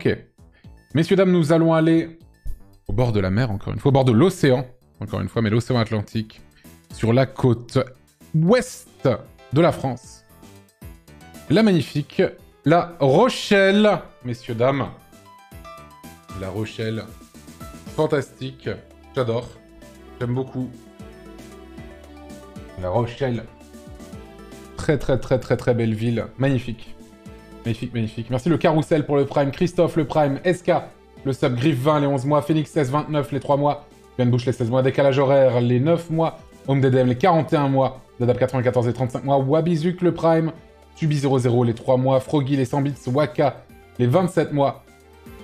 Ok. Messieurs, dames, nous allons aller au bord de la mer, encore une fois, au bord de l'océan, encore une fois, mais l'océan Atlantique, sur la côte ouest de la France. La magnifique La Rochelle, messieurs, dames. La Rochelle, fantastique, j'adore, j'aime beaucoup. La Rochelle, très très belle ville, magnifique. Magnifique, magnifique. Merci le Carrousel pour le Prime, Christophe le Prime, SK, le sub, Griff 20, les 11 mois, Phoenix 16, 29, les 3 mois, Yann Bouche les 16 mois, Décalage horaire, les 9 mois, Home DDM, les 41 mois, Dadab 94, les 35 mois, Wabizuk le Prime, Tubi00, les 3 mois, Froggy, les 100 bits, Waka, les 27 mois,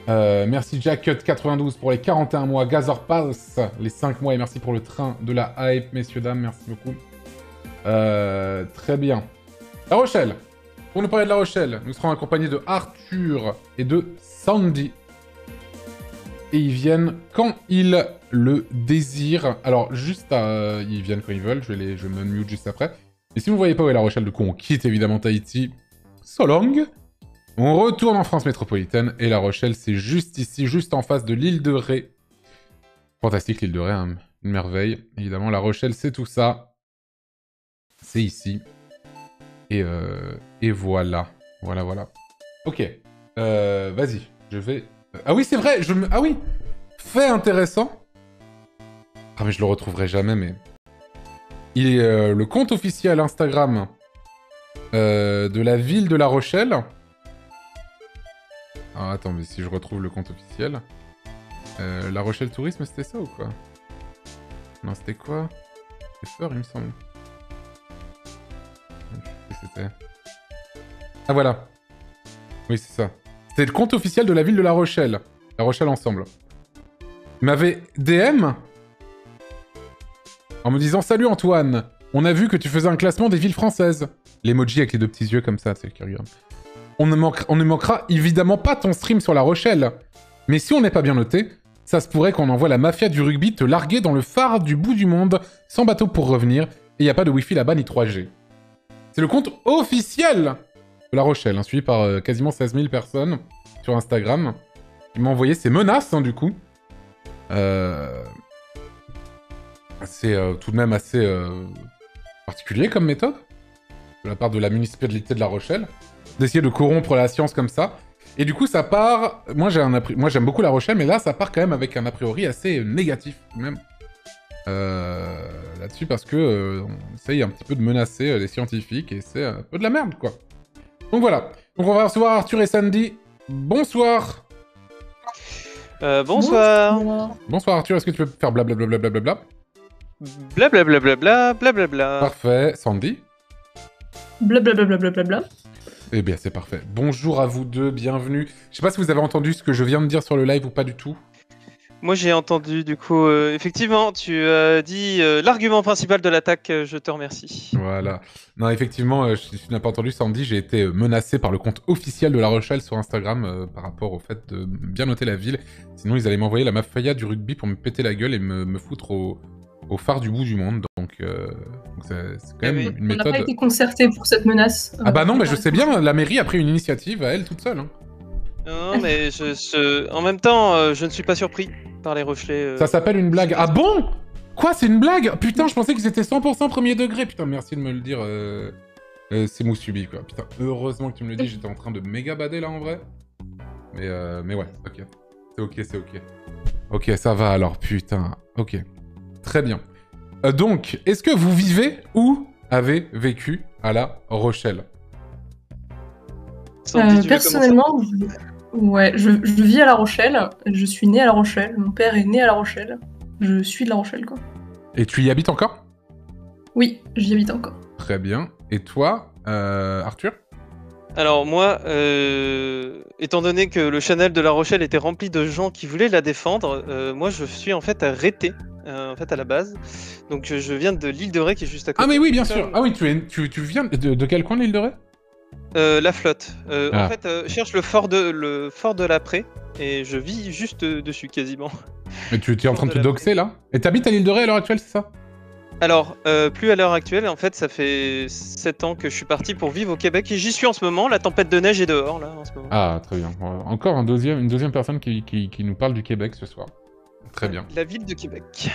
merci Jackut 92 pour les 41 mois, Gazor Pulse, les 5 mois, et merci pour le train de la hype, messieurs, dames, merci beaucoup. Très bien. La Rochelle. Pour nous parler de La Rochelle, nous serons accompagnés de Arthur et de Sandy. Et ils viennent quand ils le désirent. Alors, juste à... Ils viennent quand ils veulent, je vais me mute juste après. Et si vous ne voyez pas où est La Rochelle, du coup, on quitte évidemment Tahiti. So long. On retourne en France métropolitaine. Et La Rochelle, c'est juste ici, juste en face de l'île de Ré. Fantastique l'île de Ré, hein. Une merveille. Évidemment, La Rochelle, c'est tout ça. C'est ici. Et voilà. Voilà. Ok. Vas-y. Je vais... Ah oui, c'est vrai. Ah oui. Fait intéressant. Ah mais je le retrouverai jamais, mais... Il est le compte officiel Instagram de la ville de La Rochelle. Ah, attends, mais si je retrouve le compte officiel... La Rochelle Tourisme, c'était ça ou quoi? Non, c'était quoi? C'était fort, il me semble. C'était... Ah voilà. Oui, c'est ça. C'était le compte officiel de la ville de La Rochelle. La Rochelle Ensemble. Il m'avait DM en me disant « Salut Antoine, on a vu que tu faisais un classement des villes françaises. » L'emoji avec les deux petits yeux comme ça, c'est curieux. On ne manquera évidemment pas ton stream sur La Rochelle. Mais si on n'est pas bien noté, ça se pourrait qu'on envoie la mafia du rugby te larguer dans le phare du bout du monde, sans bateau pour revenir, et il n'y a pas de wifi là-bas ni 3G. C'est le compte officiel de La Rochelle, hein, suivi par quasiment 16 000 personnes sur Instagram. Ils m'ont envoyé ces menaces, hein, du coup. C'est tout de même assez particulier comme méthode, de la part de la municipalité de La Rochelle, d'essayer de corrompre la science comme ça. Et du coup, ça part... Moi, j'aime beaucoup La Rochelle, mais là, ça part quand même avec un a priori assez négatif, même. Là-dessus, parce que on essaye un petit peu de menacer les scientifiques, et c'est un peu de la merde, quoi. Donc voilà. Donc on va recevoir Arthur et Sandy. Bonsoir. Bonsoir. Bonsoir Arthur, est-ce que tu peux faire blablabla? Blablabla. Parfait. Sandy? Blablabla. Eh bien, c'est parfait. Bonjour à vous deux, bienvenue. Je sais pas si vous avez entendu ce que je viens de dire sur le live ou pas du tout. Moi j'ai entendu du coup, effectivement, tu as dit l'argument principal de l'attaque, je te remercie. Voilà. Non, effectivement, si tu n'as pas entendu, Sandy, j'ai été menacé par le compte officiel de La Rochelle sur Instagram par rapport au fait de bien noter la ville. Sinon, ils allaient m'envoyer la mafia du rugby pour me péter la gueule et me foutre au phare du bout du monde. Donc c'est quand même une méthode... On n'a pas été concerté pour cette menace. Ah bah non, mais je sais bien, la mairie a pris une initiative à elle toute seule. Hein. Non, mais en même temps, je ne suis pas surpris par les Rochelais. Ça s'appelle une blague. Ah bon? Quoi, c'est une blague? Putain, je pensais que c'était 100% premier degré. Putain, merci de me le dire. C'est Moussubi, quoi. Putain, heureusement que tu me le dis, j'étais en train de méga bader, là, en vrai. Mais ouais, ok. C'est ok. Ok, ça va, alors, putain. Ok. Très bien. Donc, est-ce que vous vivez ou avez vécu à La Rochelle? Personnellement, ouais, je vis à La Rochelle. Je suis né à La Rochelle. Mon père est né à La Rochelle. Je suis de La Rochelle, quoi. Et tu y habites encore? Oui, j'y habite encore. Très bien. Et toi, Arthur? Alors moi, étant donné que le Chanel de La Rochelle était rempli de gens qui voulaient la défendre, moi je suis en fait arrêté, en fait à la base. Donc je viens de l'île de Ré qui est juste à côté. Ah mais oui, bien sûr. Ah oui, tu viens de quel coin de l'île de Ré? La flotte. En fait, je cherche le fort de la Prée et je vis juste dessus quasiment. Mais tu es en train de te doxer là? Et t'habites à l'île de Ré à l'heure actuelle, c'est ça? Alors, plus à l'heure actuelle, en fait, ça fait 7 ans que je suis parti pour vivre au Québec et j'y suis en ce moment. La tempête de neige est dehors, là, en ce moment. Ah, très bien. Encore une deuxième personne qui nous parle du Québec ce soir. Très bien. La ville de Québec.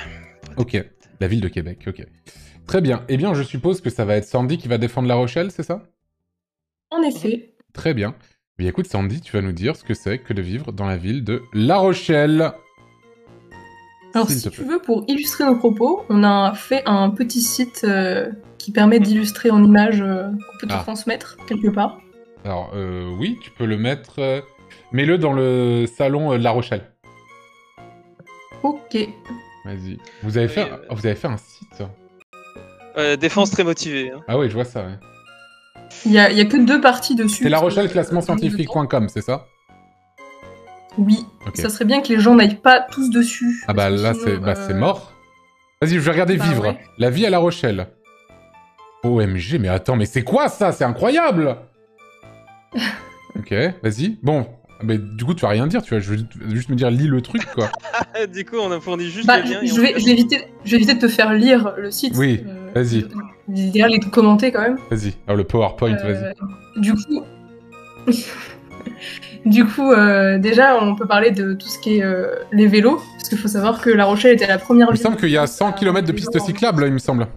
Ok, la ville de Québec, ok. Très bien. Eh bien, je suppose que ça va être Sandy qui va défendre La Rochelle, c'est ça? En effet. Très bien. Mais écoute, Sandy, tu vas nous dire ce que c'est que de vivre dans la ville de La Rochelle. Alors, S'il si te tu plaît. veux, pour illustrer nos propos, on a fait un petit site qui permet d'illustrer en images qu'on peut te Ah. transmettre quelque part. Alors, oui, tu peux le mettre... Mets-le dans le salon de La Rochelle. Ok. Vas-y. Vous avez fait un site? Défense très motivée. Hein. Ah oui, je vois ça, ouais. Il y a que 2 parties dessus. C'est La parce que, Rochelle classementscientifique.com, c'est ça? Oui. Ok. Ça serait bien que les gens n'aillent pas tous dessus. Ah bah parce que là, sinon, c'est mort. Vas-y, je vais regarder bah vivre. ouais. La vie à La Rochelle. OMG, mais attends, mais c'est quoi ça? C'est incroyable. Ok, vas-y. Bon, mais du coup, tu vas rien dire, tu vas juste me dire lis le truc, quoi. Du coup, on a fourni juste Bah, les liens. je vais éviter de te faire lire le site. Oui, vas-y. L'idéal est de commenter quand même. Vas-y. Alors le PowerPoint, vas-y. Du coup, déjà, on peut parler de tout ce qui est les vélos, parce qu'il faut savoir que La Rochelle était la première Il me ville. semble qu'il y a 100 km de pistes cyclables, il me semble.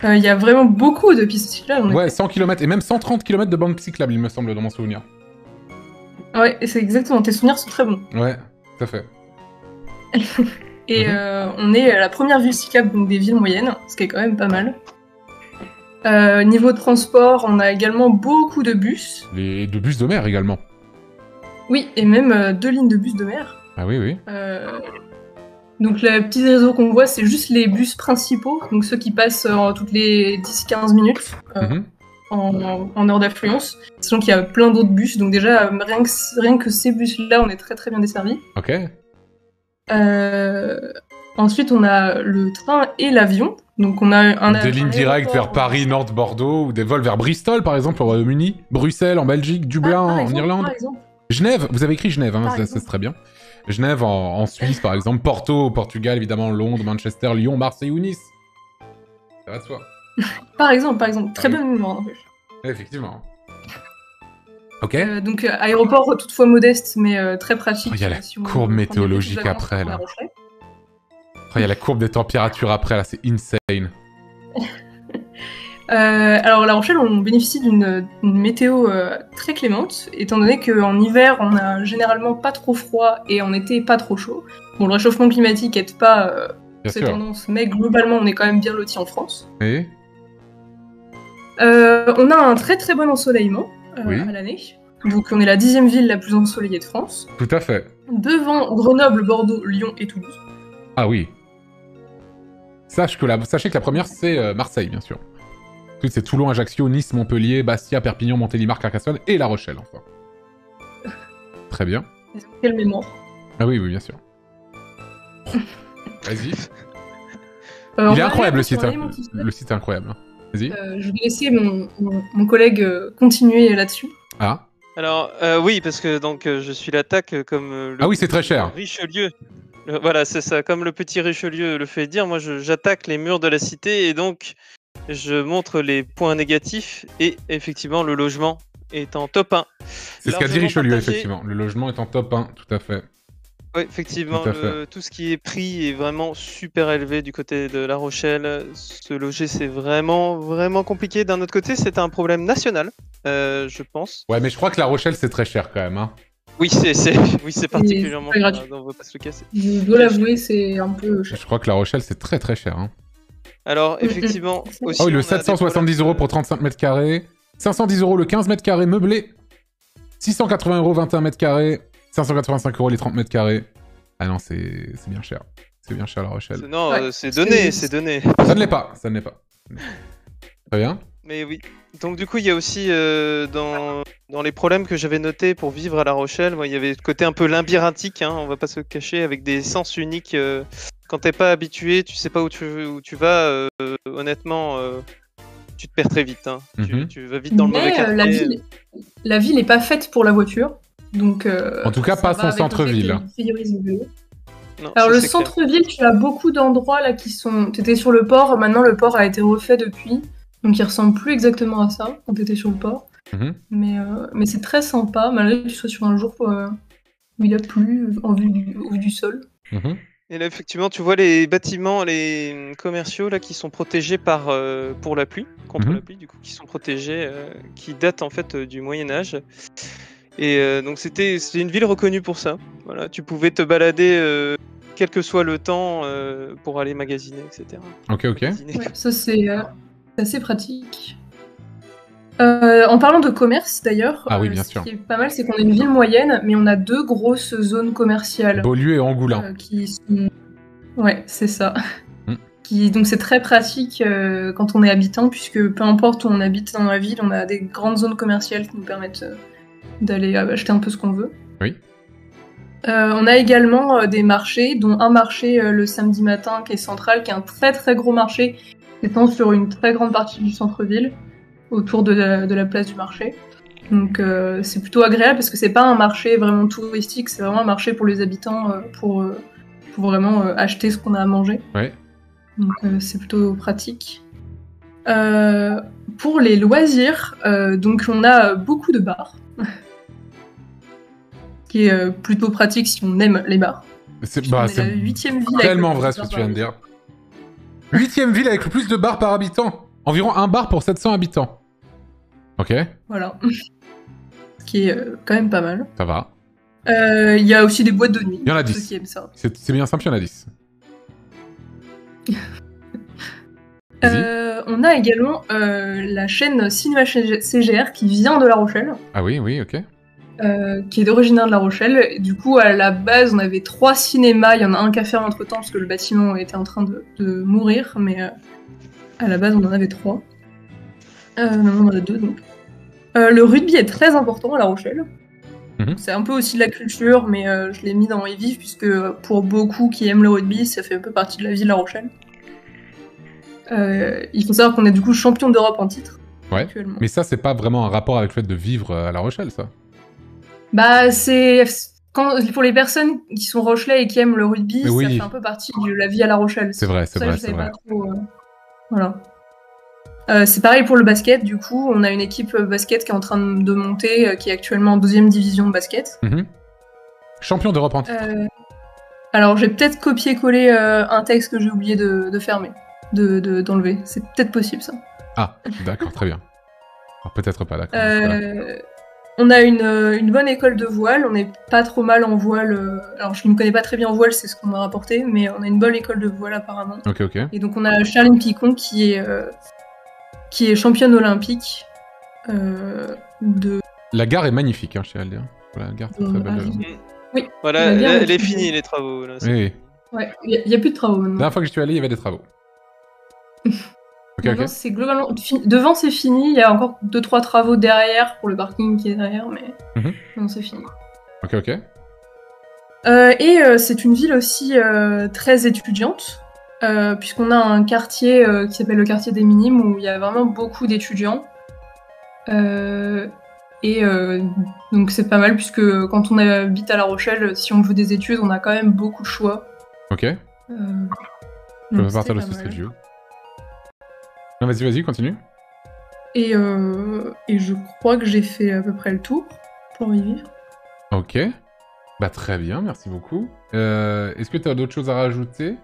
Il y a vraiment beaucoup de pistes cyclables. Ouais, 100 km et même 130 km de bandes cyclables, il me semble, dans mon souvenir. Ouais, c'est exactement. Tes souvenirs sont très bons. Ouais, tout à fait. Et on est la première ville cyclable donc des villes moyennes, ce qui est quand même pas mal. Niveau transport, on a également beaucoup de bus. De bus de mer également. Oui, et même 2 lignes de bus de mer. Ah oui, oui. Donc le petit réseau qu'on voit, c'est juste les bus principaux, donc ceux qui passent toutes les 10-15 minutes en heure d'affluence. Sachant qu'il y a plein d'autres bus, donc déjà rien que ces bus-là, on est très très bien desservis. Ok. Ensuite, on a le train et l'avion. Donc on a des lignes directes vers Paris, Nantes, Bordeaux, ou des vols vers Bristol, par exemple, au Royaume-Uni, Bruxelles, en Belgique, Dublin, en Irlande. Par exemple. Genève, vous avez écrit Genève, hein, c'est très bien. Genève en Suisse, par exemple. Porto au Portugal, évidemment. Londres, Manchester, Lyon, Marseille ou Nice. Ça va de soi. Par exemple. Très bonne mémoire, n'empêche. Effectivement. Ok. Donc aéroport toutefois modeste, mais très pratique. Il y a la courbe météorologique après, là. Il y a la courbe des températures après, là. C'est insane. Alors La Rochelle, on bénéficie d'une météo très clémente, étant donné qu'en hiver, on a généralement pas trop froid et en été, pas trop chaud. Bon, le réchauffement climatique aide pas ces tendances, mais globalement, on est quand même bien lotis en France. Et on a un très très bon ensoleillement à l'année. Donc on est la 10e ville la plus ensoleillée de France. Tout à fait. Devant Grenoble, Bordeaux, Lyon et Toulouse. Ah oui. Sachez que la première, c'est Marseille, bien sûr. Ensuite, c'est Toulon, Ajaccio, Nice, Montpellier, Bastia, Perpignan, Montélimar, Carcassonne et La Rochelle, enfin. Très bien. Quelle mémoire. Ah oui, bien sûr. Vas-y. Il est incroyable, le site. Le site est incroyable. Vas-y. Je vais laisser mon collègue continuer là-dessus. Ah. Alors, oui, parce que donc je suis l'attaque comme le ah oui, c'est très cher. Richelieu. Voilà, c'est ça. Comme le petit Richelieu le fait dire, moi j'attaque les murs de la cité et donc je montre les points négatifs et effectivement le logement est en top 1. C'est ce qu'a dit Richelieu, effectivement. Le logement est en top 1, tout à fait. Oui, effectivement, tout ce qui est prix est vraiment super élevé du côté de La Rochelle. Se loger, c'est vraiment, vraiment compliqué. D'un autre côté, c'est un problème national, je pense. Ouais, mais je crois que La Rochelle, c'est très cher quand même. Hein. Oui, c'est particulièrement cher. On va pas se le casser. Je dois l'avouer, c'est un peu cher. Je crois que La Rochelle, c'est très très cher. Hein. Alors, effectivement... aussi, ah oui, le 770 € pour 35 mètres carrés. 510 € le 15 mètres carrés meublé. 680 € 21 mètres carrés. 585 € les 30 mètres carrés. Ah non, c'est bien cher. C'est bien cher La Rochelle. Non, ouais, c'est donné, c'est donné. Ça ne l'est pas, ça ne l'est pas. Très bien. Mais oui. Donc du coup, il y a aussi dans les problèmes que j'avais notés pour vivre à La Rochelle, il y avait le côté un peu labyrinthique, hein, on va pas se le cacher, avec des sens uniques. Quand t'es pas habitué, tu sais pas où tu vas, honnêtement, tu te perds très vite. Hein. Tu vas vite dans le mauvais quartier. La ville est pas faite pour la voiture. Donc, en tout cas, pas son centre-ville. Non, Alors ça, le c'est clair. centre-ville, tu as beaucoup d'endroits là qui sont... T'étais sur le port, maintenant le port a été refait depuis, donc il ressemble plus exactement à ça quand t'étais sur le port. Mais c'est très sympa, malgré que tu sois sur un jour où il a plu au vu du sol. Et là, effectivement, tu vois les bâtiments, les commerciaux là qui sont protégés par pour la pluie, contre la pluie, du coup, qui sont protégés, qui datent en fait du Moyen Âge. Et donc c'était une ville reconnue pour ça. Voilà, tu pouvais te balader quel que soit le temps pour aller magasiner, etc. Ok. Magasiner. Ouais, ça c'est assez pratique. En parlant de commerce d'ailleurs, Ah oui, bien ce sûr. qui est pas mal, c'est qu'on est une ville moyenne, mais on a 2 grosses zones commerciales. Beaulieu et Angoulins. Qui sont... Ouais, c'est ça. Donc c'est très pratique quand on est habitant, puisque peu importe où on habite dans la ville, on a des grandes zones commerciales qui nous permettent d'aller acheter un peu ce qu'on veut. Oui. On a également des marchés, dont un marché le samedi matin qui est central, qui est un très très gros marché, qui s'étend sur une très grande partie du centre-ville, autour de la place du marché. Donc c'est plutôt agréable parce que c'est pas un marché vraiment touristique, c'est vraiment un marché pour les habitants, pour vraiment acheter ce qu'on a à manger. Ouais. Donc c'est plutôt pratique. Pour les loisirs, donc on a beaucoup de bars. Qui est plutôt pratique si on aime les bars. C'est la 8e ville tellement vrai ce que tu viens de dire. 8e ville avec le plus de bars par habitant. Environ un bar pour 700 habitants. Ok. Voilà. Ce qui est quand même pas mal. Ça va. Il y a aussi des boîtes de nuit. Il y en a pour 10. ceux qui aiment ça. C'est bien simple, il y en a 10. On a également la chaîne Cinéma CGR qui vient de La Rochelle. Ah oui, ok. Qui est originaire de La Rochelle. Et du coup, à la base, on avait 3 cinémas. Il y en a un qui a fermé entre-temps parce que le bâtiment était en train de mourir. Mais à la base, on en avait 3. Maintenant, on en a 2, donc. Le rugby est très important à La Rochelle. C'est un peu aussi de la culture, mais je l'ai mis dans y vivre, puisque pour beaucoup qui aiment le rugby, ça fait un peu partie de la vie de La Rochelle. Il faut savoir qu'on est du coup champion d'Europe en titre. Ouais, actuellement. mais ça, c'est pas vraiment un rapport avec le fait de vivre à La Rochelle, ça. Bah, pour les personnes qui sont Rochelais et qui aiment le rugby, ça fait un peu partie de la vie à La Rochelle. C'est vrai. Pas trop, voilà. C'est pareil pour le basket, du coup, on a une équipe basket qui est en train de monter, qui est actuellement en 2e division de basket. Champion d'Europe en titre. Alors, j'ai peut-être copié-collé un texte que j'ai oublié de fermer, d'enlever. C'est peut-être possible, ça. Ah, d'accord, très bien. Alors, peut-être pas, d'accord. On a une bonne école de voile, on n'est pas trop mal en voile. Alors, je ne me connais pas très bien en voile, c'est ce qu'on m'a rapporté, mais on a une bonne école de voile, apparemment. Ok. Et donc, on a Charline Picon qui est championne olympique de... La gare est magnifique, chez Aldea. Voilà, la gare, c'est très belle. Oui. Voilà, elle est finie, les travaux. Là, oui. Ouais, il n'y a plus de travaux maintenant. La dernière fois que je suis allé, il y avait des travaux. Ok. C'est globalement... Devant, c'est fini. Il y a encore 2-3 travaux derrière pour le parking qui est derrière, mais non, c'est fini. Ok. Et c'est une ville aussi très étudiante, puisqu'on a un quartier qui s'appelle le quartier des Minimes, où il y a vraiment beaucoup d'étudiants. Donc c'est pas mal, puisque quand on habite à La Rochelle, si on veut des études, on a quand même beaucoup de choix. Ok. Je vais partir de ce Street View. Non, vas-y, continue. Et je crois que j'ai fait à peu près le tour pour y vivre. Ok. Bah très bien, merci beaucoup. Est-ce que tu as d'autres choses à rajouter,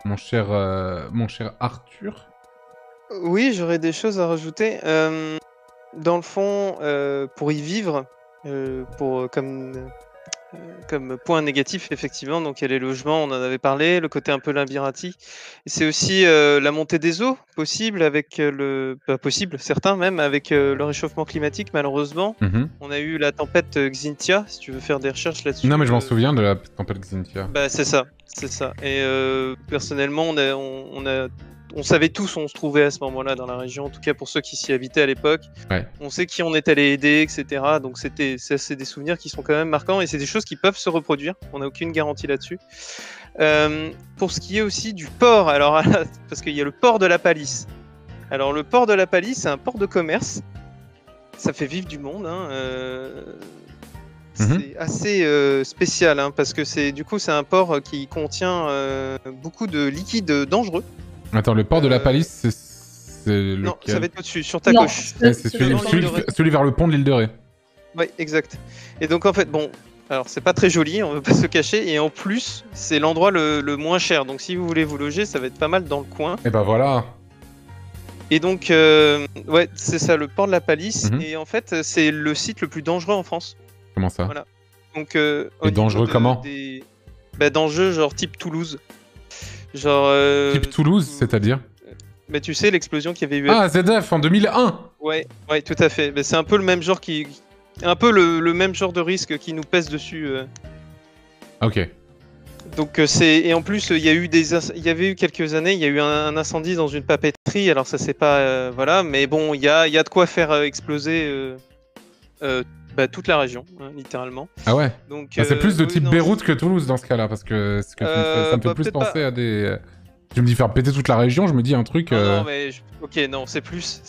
mon cher Arthur? Oui, j'aurais des choses à rajouter. Dans le fond, pour y vivre, comme point négatif, effectivement, donc il y a les logements, on en avait parlé, le côté un peu labyrinthique. C'est aussi la montée des eaux, possible, avec certains même, avec le réchauffement climatique, malheureusement. On a eu la tempête Xynthia, si tu veux faire des recherches là-dessus. Non, mais je m'en souviens de la tempête Xynthia. Bah, c'est ça. Et personnellement, on savait tous où on se trouvait à ce moment-là dans la région, en tout cas pour ceux qui s'y habitaient à l'époque. Ouais. On sait qui on est allé aider, etc. Donc c'est des souvenirs qui sont quand même marquants et c'est des choses qui peuvent se reproduire. On n'a aucune garantie là-dessus. Pour ce qui est aussi du port, alors parce qu'il y a le port de la Palisse. Alors le port de la Palisse, c'est un port de commerce. Ça fait vivre du monde. c'est assez spécial, hein, parce que c'est un port qui contient beaucoup de liquides dangereux. Attends, le port de la Palisse, c'est lequel? Non, ça va être au-dessus, sur ta Non, gauche. C'est celui vers le pont de l'île de Ré. Oui, exact. Et donc en fait, bon, alors c'est pas très joli, on veut pas se cacher, et en plus, c'est l'endroit le moins cher. Donc si vous voulez vous loger, ça va être pas mal dans le coin. Et bah voilà. Et donc, ouais, c'est ça, le port de la Palisse. Et en fait, c'est le site le plus dangereux en France. Comment ça? Voilà. Donc, et dangereux comment? Dangereux, genre type Toulouse. Genre. Type Toulouse, c'est-à-dire? Mais tu sais, l'explosion qu'il y avait eu. Ah, ZF en 2001. Ouais, tout à fait. Mais c'est un peu le même genre un peu le même genre de risque qui nous pèse dessus. Ok. Donc et en plus il y avait eu quelques années, il y a eu un incendie dans une papeterie. Alors ça c'est pas voilà, mais bon il y a de quoi faire exploser toute la région, hein, littéralement. Ah ouais. Donc c'est plus de type Beyrouth que Toulouse dans ce cas-là, parce que ce que tu me fais, ça me fait plus penser à des. Tu me dis faire péter toute la région, je me dis un truc. Non mais ok, non c'est plus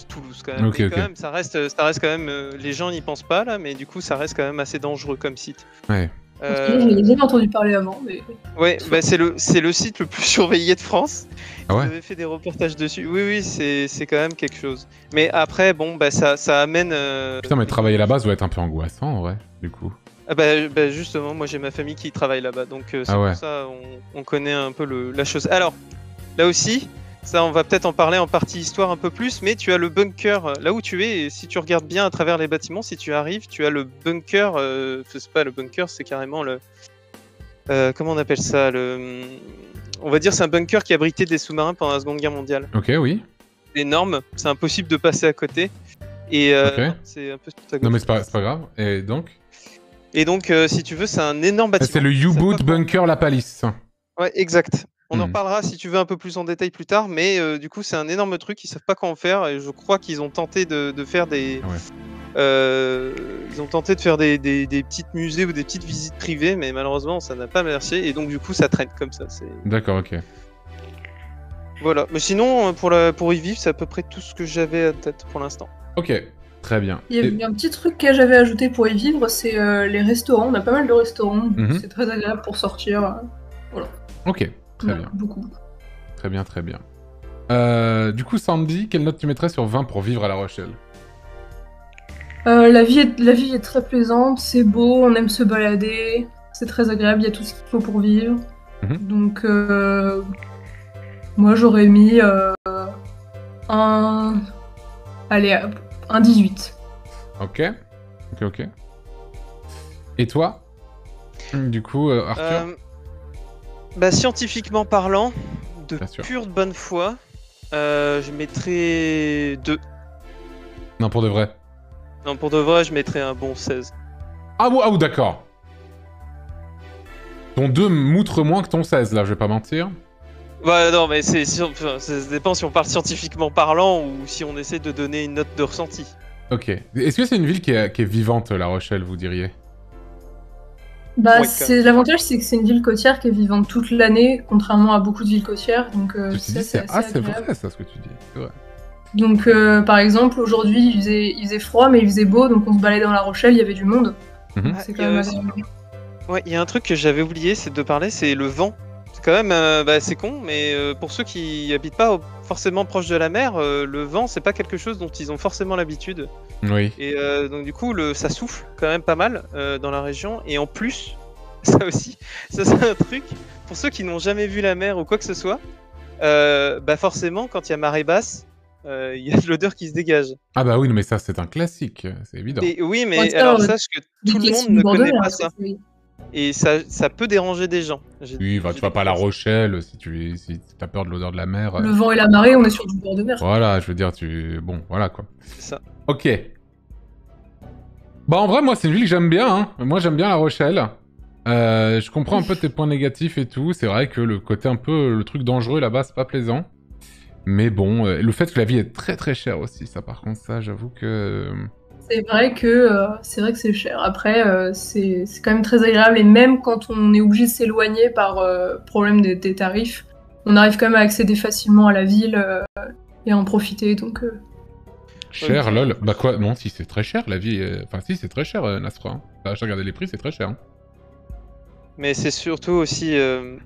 Toulouse quand même. Okay, mais quand même ça reste quand même les gens n'y pensent pas là, mais du coup ça reste quand même assez dangereux comme site. Ouais. Je n'ai jamais entendu parler avant. Mais... Ouais, c'est le site le plus surveillé de France. Ah ouais. Vous avez fait des reportages dessus. Oui, c'est quand même quelque chose. Mais après, bon, ça amène. Putain, mais travailler là-bas doit être un peu angoissant en vrai, du coup. Ah justement, moi j'ai ma famille qui travaille là-bas, donc c'est pour ça on connaît un peu la chose. Alors, là aussi. Ça, on va peut-être en parler en partie histoire un peu plus, mais tu as le bunker là où tu es, et si tu regardes bien à travers les bâtiments, si tu arrives, tu as le bunker, c'est pas le bunker, c'est carrément le... comment on appelle ça on va dire c'est un bunker qui abritait des sous-marins pendant la Seconde Guerre mondiale. Ok, oui. C'est énorme, c'est impossible de passer à côté, et c'est un peu tout à gauche. Non mais c'est pas grave, et donc si tu veux, c'est un énorme bâtiment. C'est le U-Boot Bunker La Palisse. Ouais, exact. On en reparlera si tu veux un peu plus en détail plus tard, mais du coup c'est un énorme truc, ils savent pas quoi en faire, et je crois qu'ils ont tenté de faire des... ils ont tenté de faire des petites musées ou des petites visites privées, mais malheureusement ça n'a pas marché, et donc du coup ça traîne comme ça. D'accord, ok. Voilà, mais sinon pour y vivre c'est à peu près tout ce que j'avais à tête pour l'instant. Ok, très bien. Il y a un petit truc que j'avais ajouté pour y vivre, c'est les restaurants. On a pas mal de restaurants, c'est très agréable pour sortir. Voilà. Ok. Très bien. Beaucoup. Très bien, très bien. Du coup, Sandy, quelle note tu mettrais sur 20 pour vivre à La Rochelle? La vie est très plaisante, c'est beau, on aime se balader, c'est très agréable, il y a tout ce qu'il faut pour vivre. Donc, moi j'aurais mis un 18. Ok. Et toi? Du coup, Arthur? Scientifiquement parlant, de pure bonne foi, je mettrais 2. Non, pour de vrai. Non, pour de vrai, je mettrais un bon 16. Ah d'accord. Ton 2 m'outre moins que ton 16, là, je vais pas mentir. Bah non, mais ça dépend si on parle scientifiquement parlant ou si on essaie de donner une note de ressenti. Ok. Est-ce que c'est une ville qui est vivante, La Rochelle, vous diriez? L'avantage, c'est que c'est une ville côtière qui est vivante toute l'année, contrairement à beaucoup de villes côtières. Donc, c'est vrai ça, ce que tu dis. C'est vrai. Donc, par exemple, aujourd'hui, il faisait froid, mais il faisait beau, donc on se baladait dans La Rochelle, il y avait du monde. C'est quand même agréable. Ouais, il y a un truc que j'avais oublié, c'est de parler, c'est le vent. C'est quand même, c'est con, mais pour ceux qui habitent pas forcément proche de la mer, le vent, c'est pas quelque chose dont ils ont forcément l'habitude. Oui. Et donc du coup, ça souffle quand même pas mal dans la région. Et en plus, ça aussi, ça c'est un truc, pour ceux qui n'ont jamais vu la mer ou quoi que ce soit, forcément, quand il y a marée basse, il y a de l'odeur qui se dégage. Ah bah oui, mais ça c'est un classique, c'est évident. Oui, mais alors sache que tout le monde ne connaît pas ça. Et ça peut déranger des gens. Oui, tu vas pas à La Rochelle si t'as peur de l'odeur de la mer. Le vent et la marée, on est sur du bord de mer. Voilà, je veux dire, bon, voilà quoi. C'est ça. Ok. Bah en vrai, moi c'est une ville que j'aime bien, hein. Moi j'aime bien La Rochelle. Je comprends un peu tes points négatifs et tout. C'est vrai que le côté un peu, le truc dangereux là-bas, c'est pas plaisant. Mais bon, le fait que la vie est très très chère aussi, ça par contre, ça j'avoue que... C'est vrai que c'est cher. Après, c'est quand même très agréable, et même quand on est obligé de s'éloigner par problème des tarifs, on arrive quand même à accéder facilement à la ville et à en profiter. Donc, Cher, Ok. lol. Bah quoi? Non, si c'est très cher, la vie. Enfin, si c'est très cher, Nasra. Hein. J'ai regardé les prix, c'est très cher. Hein. Mais c'est surtout aussi.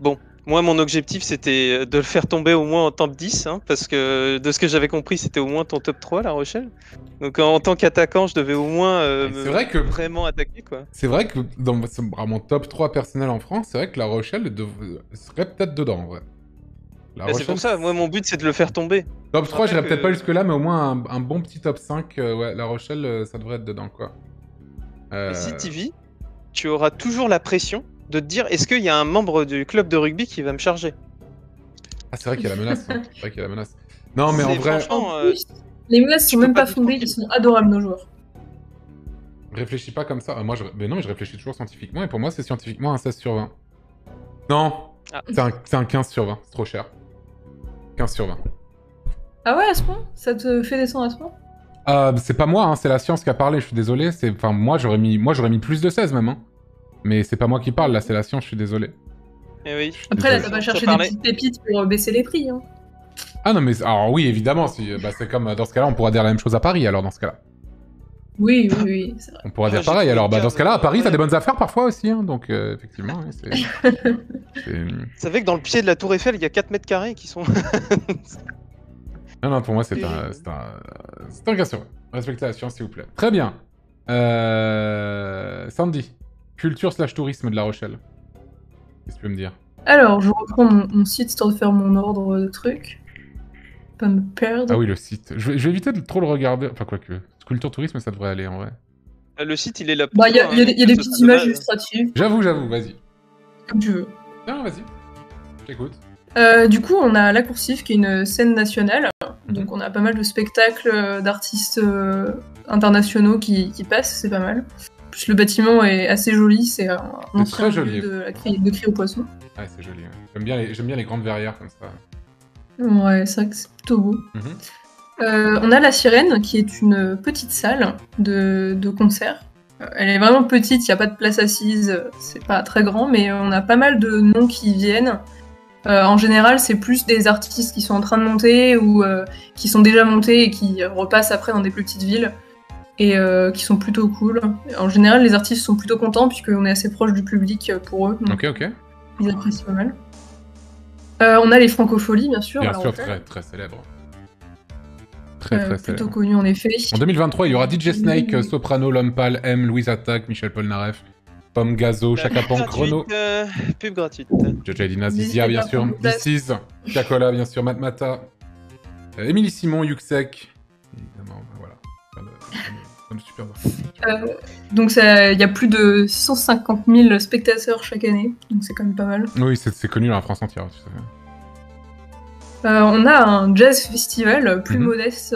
Bon, moi, mon objectif, c'était de le faire tomber au moins en top 10, hein, parce que de ce que j'avais compris, c'était au moins ton top 3, La Rochelle. Donc en tant qu'attaquant, je devais au moins C'est vrai que vraiment attaquer, quoi. c'est vrai que dans mon top 3 personnel en France, c'est vrai que La Rochelle serait peut-être dedans en vrai. La Bah, c'est Rochelle, pour ça, moi, mon but, c'est de le faire tomber. top 3, j'irais rappelle peut-être que- pas jusque-là, mais au moins un bon petit top 5. Ouais, La Rochelle, ça devrait être dedans, quoi. Mais si tu vis, tu auras toujours la pression de te dire est-ce qu'il y a un membre du club de rugby qui va me charger? Ah, c'est vrai qu'il y a la menace. Hein. C'est vrai qu'il y a la menace. Non, mais en C'est vrai, franchement, En plus, les menaces tu sont peux même pas pas te fondées, tranquille. ils sont adorables, nos joueurs. réfléchis pas comme ça. Moi, mais non, mais je réfléchis toujours scientifiquement, et pour moi, c'est scientifiquement un 16 sur 20. Non, Ah. c'est un 15 sur 20, c'est trop cher. 15 sur 20. Ah ouais, à ce point? Ça te fait descendre à ce point? C'est pas moi, hein, c'est la science qui a parlé, je suis désolé. Enfin, moi, j'aurais mis plus de 16 même. Hein. Mais c'est pas moi qui parle, là, c'est la science, je suis désolé. Eh oui. Après, là, Désolé. t'as pas Je cherché des parlais. petites pépites pour baisser les prix. Hein. Ah non, mais alors oui, évidemment, c'est comme dans ce cas-là, on pourra dire la même chose à Paris, alors dans ce cas-là. Oui, oui, oui, c'est vrai. On pourra Ah, dire j'ai pareil, trouvé alors une dans ce cas-là, à cave, Paris, t'as ouais. des bonnes affaires parfois aussi, hein, donc effectivement, hein, c'est- Vous savez que dans le pied de la Tour Eiffel, il y a 4 mètres carrés qui sont. Non, non, pour moi, c'est un cas sur 20. Respectez la science, s'il vous plaît. Très bien. Sandy, culture/tourisme de La Rochelle. Qu'est-ce que tu peux me dire? Alors, je reprends mon site histoire de faire mon ordre de trucs. Pas me perdre. Ah oui, le site. Je vais éviter de trop le regarder. Enfin, quoique. Culture-tourisme, ça devrait aller, en vrai. Le site, il est là. Bah, il y a, pour y a toi, des, y a hein, des ce petites serait images dommage. illustratives, J'avoue, vas-y. comme tu veux. Non, vas-y. J'écoute. Du coup, on a l'Accoursive, qui est une scène nationale. Donc, on a pas mal de spectacles d'artistes internationaux qui passent, c'est pas mal. En plus, le bâtiment est assez joli, c'est un C'est ancien très joli. lieu de cri aux poissons. Ouais, c'est joli. Ouais. J'aime bien les grandes verrières comme ça. Ouais, c'est vrai que c'est plutôt beau. Mhm. On a la Sirène, qui est une petite salle de concert. Elle est vraiment petite, il n'y a pas de place assise, c'est pas très grand, mais on a pas mal de noms qui viennent. En général, c'est plus des artistes qui sont en train de monter ou qui sont déjà montés et qui repassent après dans des plus petites villes et qui sont plutôt cool. En général, les artistes sont plutôt contents puisqu'on est assez proche du public pour eux, donc Ok. ils apprécient pas mal. On a les Francopholies, bien sûr. Bien à La sûr, Rochelle. très très célèbre. Très Plutôt célèbre. connu en effet. En 2023, il y aura DJ Snake, Soprano, Lompal, M, Louise Attaque, Michel Polnareff, Pomme Gazo, Chaka Ponk, Renaud, Pub gratuite. Jaja Edina, N'hésitez Zizia, bien pas à sûr, prendre place. This Is, Chacola, bien sûr, Matmata, Émilie Simon, Yuxek, évidemment, voilà. Plein de super Donc il y a plus de 150 000 spectateurs chaque année, donc c'est quand même pas mal. Oui, c'est connu dans la France entière, tu sais. On a un jazz festival plus Mhm. modeste,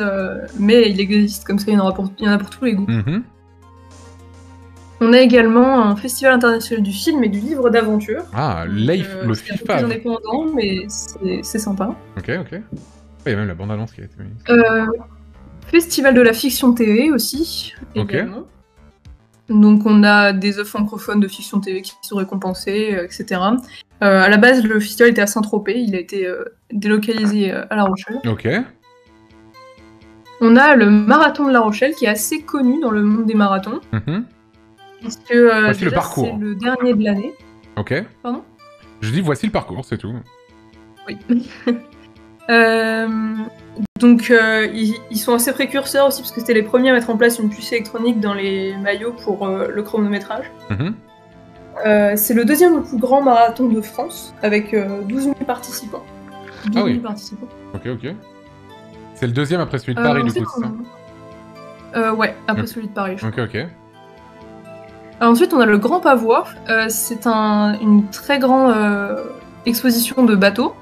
mais il existe comme ça, il y en a pour tous les goûts. Mhm. On a également un festival international du film et du livre d'aventure. Ah, Donc, Leif, le c'est un peu FIFA. plus indépendant, mais c'est sympa. Ok. Il y a même la bande-annonce qui a été mise. Festival de la fiction TV aussi, Ok. également. Donc on a des œuvres francophones de fiction TV qui sont récompensées, etc. À la base, le festival était à Saint-Tropez, il a été délocalisé à La Rochelle. Ok. On a le marathon de La Rochelle qui est assez connu dans le monde des marathons, Mhm. puisque Voici le déjà, parcours. c'est le dernier de l'année. Ok. Pardon ? Je dis voici le parcours, c'est tout. Oui. Donc ils sont assez précurseurs aussi parce que c'était les premiers à mettre en place une puce électronique dans les maillots pour le chronométrage. Mhm. C'est le deuxième le plus grand marathon de France avec 12 000 participants. 12 000 Ah oui. participants. Ok. C'est le deuxième après celui de Paris, du Ensuite, coup, c'est ça? ouais, après Ok. celui de Paris. je crois. Ok. Ensuite, on a le Grand Pavois. C'est une très grande exposition de bateaux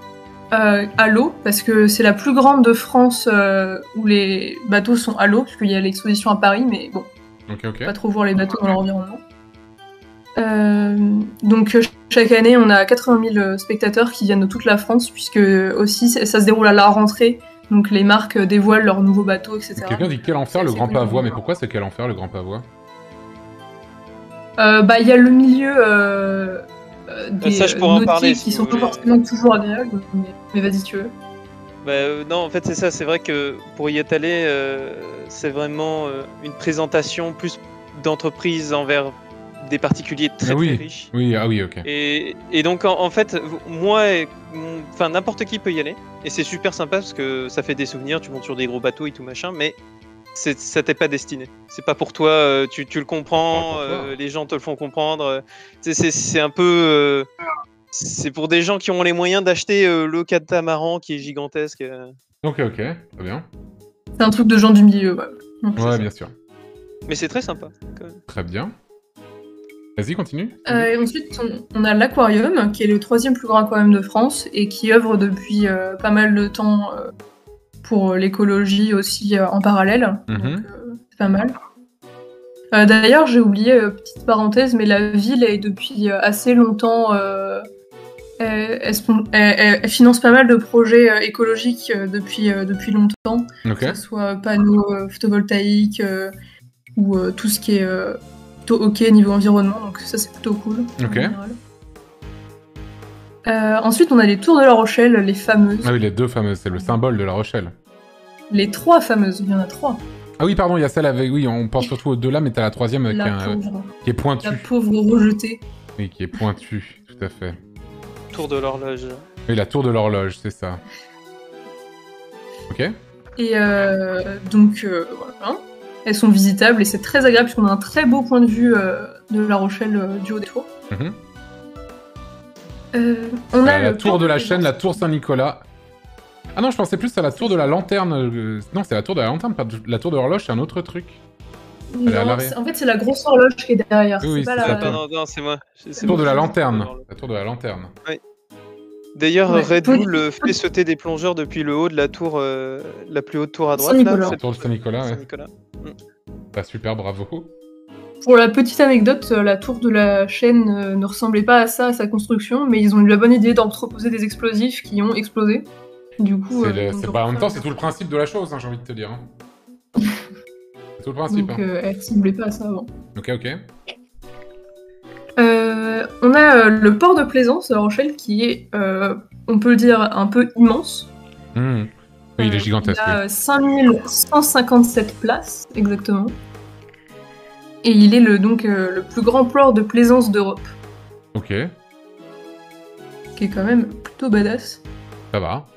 à l'eau, parce que c'est la plus grande de France où les bateaux sont à l'eau, parce qu'il y a l'exposition à Paris, mais bon, Ok. pas trop voir les bateaux dans leur environnement. Donc chaque année, on a 80 000 spectateurs qui viennent de toute la France, puisque aussi ça se déroule à la rentrée, donc les marques dévoilent leurs nouveaux bateaux, etc. Quelqu'un dit quel enfer le C'est Grand connu. Pavois, mais pourquoi c'est quel enfer le Grand Pavois? Il y a le milieu des Ça, je pourrais en nautiques parler, qui si sont vous pas voulez. forcément toujours agréables, mais vas-y, tu veux. Non, en fait, c'est ça. C'est vrai que pour y être allé, c'est vraiment une présentation plus d'entreprise envers des particuliers très riches. Oui, ah oui, ok. Et donc, en fait, moi, enfin, n'importe qui peut y aller. Et c'est super sympa parce que ça fait des souvenirs. Tu montes sur des gros bateaux et tout machin, mais ça t'est pas destiné. C'est pas pour toi. Tu le comprends. Les gens te le font comprendre. C'est un peu. C'est pour des gens qui ont les moyens d'acheter le catamaran qui est gigantesque. Ok, très bien. C'est un truc de gens du milieu, ouais. Donc, ouais, bien sûr. Mais c'est très sympa. Quand même. Très bien. Vas-y, continue. Et ensuite, on a l'aquarium, qui est le 3e plus grand aquarium de France et qui œuvre depuis pas mal de temps pour l'écologie aussi en parallèle. Donc, c'est pas mal. D'ailleurs, j'ai oublié, petite parenthèse, mais la ville est depuis assez longtemps... Elle finance pas mal de projets écologiques depuis longtemps, que ce soit panneaux photovoltaïques ou tout ce qui est plutôt ok niveau environnement, donc ça c'est plutôt cool. Ensuite, on a les tours de La Rochelle, les fameuses. Ah oui, les 2 fameuses, c'est le symbole de La Rochelle. Les 3 fameuses, il y en a 3. Ah oui, pardon, il y a celle avec... Oui, on pense surtout aux 2 là, mais t'as la 3e qui est pointue. La pauvre rejetée. Oui, qui est pointue, tout à fait. Tour de l'horloge. Oui, la tour de l'horloge, c'est ça. Ok. Et donc, voilà. Elles sont visitables et c'est très agréable puisqu'on a un très beau point de vue de La Rochelle du haut des tours. On a la tour de la Chaîne, la tour Saint-Nicolas. Ah non, je pensais plus à la tour de la lanterne. Non, c'est la tour de la lanterne, pas la tour de l'horloge, c'est un autre truc. Non, en fait, c'est la grosse horloge qui est derrière. Oui, c'est pas la... Non, c'est moi. La tour de la lanterne. La tour de la lanterne. Oui. D'ailleurs, Red Bull fait sauter des plongeurs depuis le haut de la tour, la plus haute tour à droite. Saint-Nicolas. Tour de Saint-Nicolas, ouais. Bah, super, bravo. Pour la petite anecdote, la tour de la Chaîne ne ressemblait pas à ça, à sa construction, mais ils ont eu la bonne idée d'entreposer des explosifs qui ont explosé. Du coup, en même temps, c'est tout le principe de la chose, hein, j'ai envie de te dire. Hein. C'est tout le principe. Donc, elle ressemblait pas à ça avant. Ok. On a le port de Plaisance à La Rochelle qui est, on peut le dire, un peu immense. Oui, il est gigantesque. Il a 5157 places, exactement. Et il est le plus grand port de plaisance d'Europe. Ok. Qui est quand même plutôt badass. Ça va.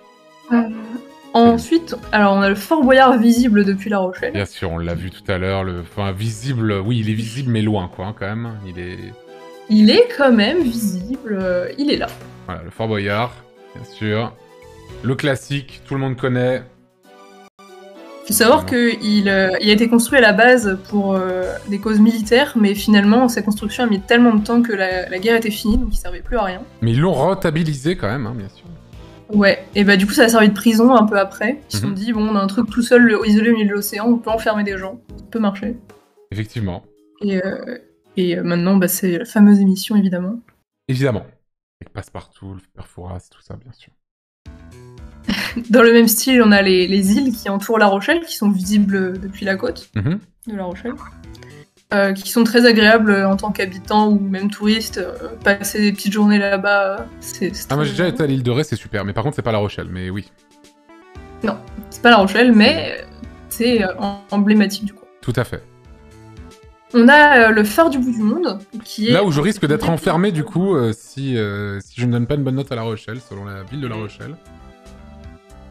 Ensuite, alors on a le Fort Boyard visible depuis La Rochelle. Bien sûr, on l'a vu tout à l'heure. Enfin, visible, oui, il est visible, mais loin, quoi, quand même. Il est quand même visible, il est là. Voilà, le Fort Boyard, bien sûr. Le classique, tout le monde connaît. Il faut savoir qu'il a été construit à la base pour des causes militaires, mais finalement, sa construction a mis tellement de temps que la guerre était finie, donc il servait plus à rien. Mais ils l'ont rentabilisé quand même, hein, bien sûr. Ouais, et bah du coup ça a servi de prison un peu après. Ils se sont dit, bon, on a un truc tout seul isolé au milieu de l'océan, on peut enfermer des gens, ça peut marcher. Effectivement. Et maintenant, bah, c'est la fameuse émission, évidemment. Évidemment. Avec Passepartout, le Père Fouras, tout ça, bien sûr. Dans le même style, on a les îles qui entourent La Rochelle, qui sont visibles depuis la côte de La Rochelle. Qui sont très agréables en tant qu'habitant ou même touriste. Passer des petites journées là-bas, c'est moi j'ai déjà été à l'île de Ré, c'est super. Mais par contre, c'est pas La Rochelle, mais oui. Non, c'est pas La Rochelle, mais c'est emblématique du coup. Tout à fait. On a le phare du bout du monde, qui est... Là où je risque d'être enfermé, du coup, si je ne donne pas une bonne note à La Rochelle, selon la ville de La Rochelle.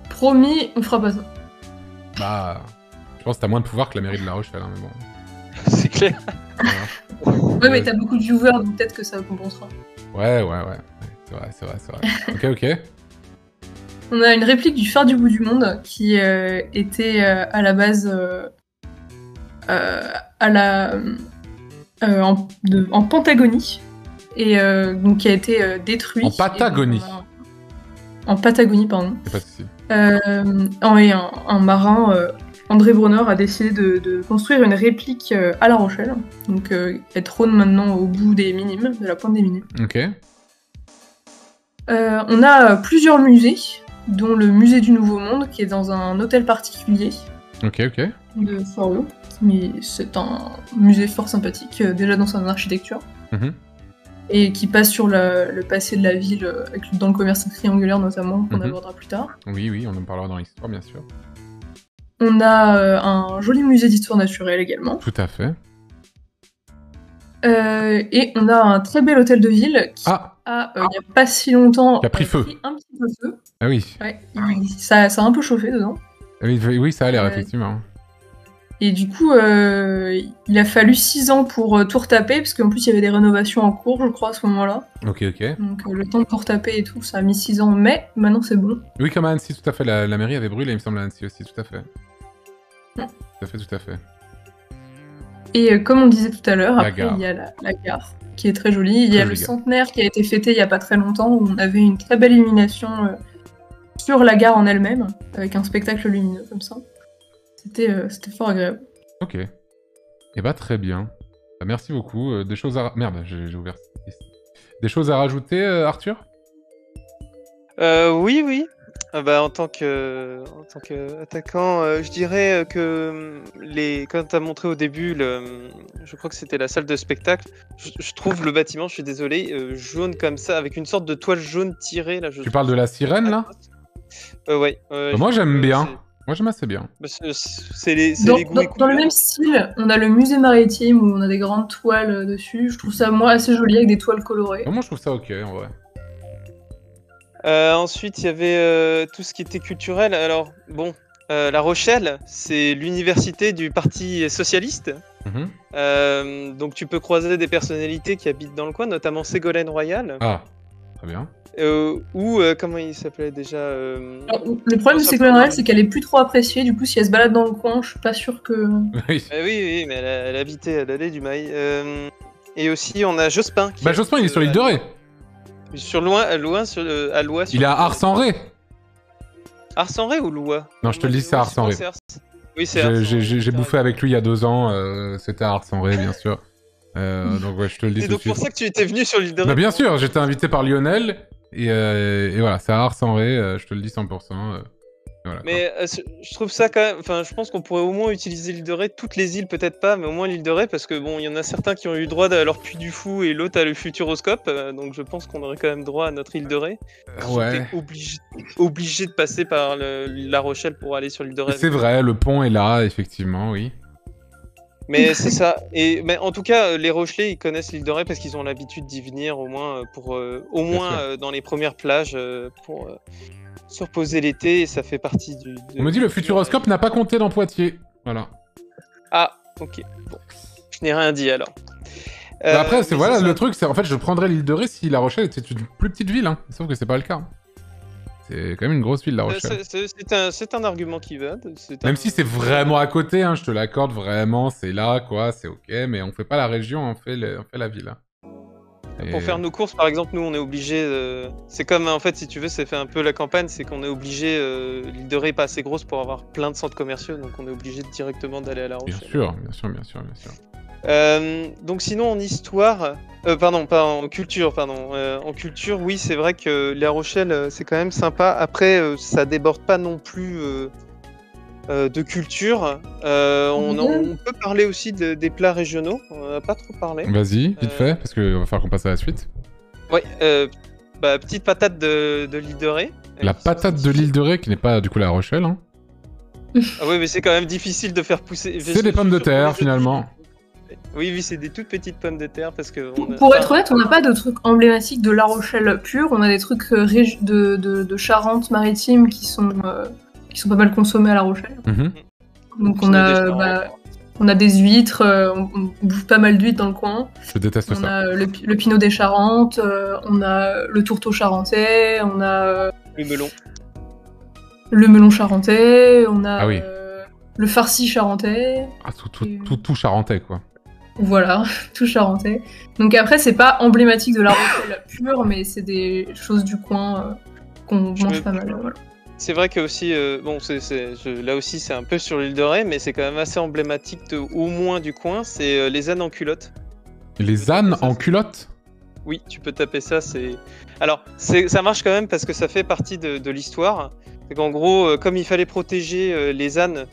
Promis, on fera pas ça. Bah... Je pense que t'as moins de pouvoir que la mairie de La Rochelle, hein, mais bon... C'est clair. Ouais, mais t'as beaucoup de viewers, donc peut-être que ça compensera. Ouais. C'est vrai. Ok. On a une réplique du phare du bout du monde qui était à la base en Patagonie et donc qui a été détruit. En Patagonie. En Patagonie, pardon. C'est pas ceci. Un marin, André Bronner, a décidé de construire une réplique à La Rochelle. Donc elle trône maintenant au bout des Minimes, de la pointe des Minimes. Ok. On a plusieurs musées, dont le musée du Nouveau Monde, qui est dans un hôtel particulier. Ok. De Fort-Haut. Mais c'est un musée fort sympathique, déjà dans son architecture. et qui passe sur le passé de la ville, dans le commerce triangulaire notamment, qu'on abordera plus tard. Oui, on en parlera dans l'histoire, bien sûr. On a un joli musée d'histoire naturelle également. Tout à fait. Et on a un très bel hôtel de ville qui il n'y a pas si longtemps, qui a pris feu. Un petit peu feu. Ah oui. Ouais, ça a un peu chauffé dedans. Oui, ça a l'air, effectivement. Et du coup, il a fallu 6 ans pour tout retaper, parce qu'en plus il y avait des rénovations en cours, je crois, à ce moment-là. Ok. Donc le temps de tout retaper et tout, ça a mis 6 ans, mais maintenant c'est bon. Oui, comme à Annecy, tout à fait. La mairie avait brûlé, il me semble, à Annecy aussi, tout à fait. Tout à fait. Et comme on disait tout à l'heure, après gare. il y a la gare, qui est très jolie. Il y a le centenaire qui a été fêté il y a pas très longtemps, où on avait une très belle illumination sur la gare en elle-même, avec un spectacle lumineux comme ça. C'était fort agréable. Ok. Et bah très bien. Bah, merci beaucoup. Des choses à... Merde, j'ai ouvert... Des choses à rajouter, Arthur? Oui. En tant que attaquant, je dirais que quand tu as montré au début, je crois que c'était la salle de spectacle, je trouve le bâtiment, je suis désolé, jaune comme ça, avec une sorte de toile jaune tirée. Là, Tu parles de la sirène, là? Ouais. Moi, j'aime bien. Moi, j'aime assez bien. C'est les goûts dans le même style, on a le musée maritime où on a des grandes toiles dessus. Je trouve ça, moi, assez joli avec des toiles colorées. Moi, je trouve ça ok, en vrai. Ensuite, il y avait tout ce qui était culturel. Alors, bon, La Rochelle, c'est l'université du Parti socialiste. Donc, tu peux croiser des personnalités qui habitent dans le coin, notamment Ségolène Royal. Ah, très bien. Ou, comment il s'appelait déjà Alors, le problème de Ségolène Royal, c'est qu'elle est plus trop appréciée. Du coup, si elle se balade dans le coin, je suis pas sûre que... Oui, mais elle habitait à l'allée du Mail. Et aussi, on a Jospin. Jospin, il est sur l'île de Ré. À Loin. Il est à Ars-en-Ré. Ars-en-Ré ou Lois? Non, je te le dis, c'est à Ars-en-Ré. Oui, c'est Ars-en-Ré. J'ai bouffé avec lui il y a 2 ans. C'était à Ars-en-Ré, bien sûr. Donc ouais, je te le dis. C'est donc pour ça que tu étais venu sur l'île de Ré. Bien sûr, j'étais invité par Lionel. Et voilà, c'est à Ars-en-Ré, je te le dis 100%. Voilà, mais je trouve ça quand même... Enfin, je pense qu'on pourrait au moins utiliser l'île de Ré, toutes les îles peut-être pas, mais au moins l'île de Ré, parce que bon, il y en a certains qui ont eu droit à leur Puy du Fou et l'autre à le Futuroscope, donc je pense qu'on aurait quand même droit à notre île de Ré. Ouais. Obligé de passer par La Rochelle pour aller sur l'île de Ré. C'est vrai, le pont est là, effectivement, oui. Mais c'est ça. Mais en tout cas, les Rochelais, ils connaissent l'île de Ré parce qu'ils ont l'habitude d'y venir au moins dans les premières plages pour se reposer l'été, et ça fait partie du... On me dit le Futuroscope n'a pas compté dans Poitiers. Voilà. Ah, ok. Bon. Je n'ai rien dit alors. Après, voilà, le truc, c'est en fait, je prendrais l'île de Ré si La Rochelle était une plus petite ville, hein. Sauf que c'est pas le cas. C'est quand même une grosse ville, La Rochelle. C'est un argument qui va. Même si c'est vraiment à côté, hein, je te l'accorde, vraiment, c'est là, quoi, c'est ok, mais on fait pas la région, on fait la ville. Hein. Pour faire nos courses, par exemple, nous, on est obligé. C'est comme, en fait, si tu veux, c'est fait un peu la campagne, c'est qu'on est obligé. L'île de Ré est pas assez grosse pour avoir plein de centres commerciaux, donc on est obligé directement d'aller à La Rochelle. Bien sûr. Donc sinon en histoire, pas en culture, en culture, oui, c'est vrai que La Rochelle, c'est quand même sympa. Après, ça déborde pas non plus de culture. On peut parler aussi des plats régionaux. On n'a pas trop parlé. Vas-y, vite fait, parce qu'il va falloir qu'on passe à la suite. Ouais, petite patate de l'île de Ré. La patate de l'île de Ré, qui n'est pas du coup La Rochelle. Hein. Ah oui, mais c'est quand même difficile de faire pousser. C'est des pommes de terre, finalement. Oui, c'est des toutes petites pommes de terre parce que... Pour être honnête, on n'a pas de trucs emblématiques de La Rochelle pure. On a des trucs de Charente-Maritime qui sont pas mal consommés à La Rochelle. Donc on a des huîtres, on bouffe pas mal d'huîtres dans le coin. Je déteste ça. On a le pinot des Charentes, on a le tourteau charentais, on a... le melon. Le melon charentais, on a oui. le farci charentais. Ah, tout charentais, quoi. Voilà, tout charentais. Donc après, c'est pas emblématique de La Rochelle pure, mais c'est des choses du coin qu'on mange pas mal. Voilà. C'est vrai que aussi, là aussi c'est un peu sur l'île de Ré, mais c'est quand même assez emblématique au moins du coin, c'est les ânes en culotte. Les ânes en culotte ? Oui, tu peux taper ça, Alors, ça marche quand même parce que ça fait partie de l'histoire. C'est qu'en gros, comme il fallait protéger les ânes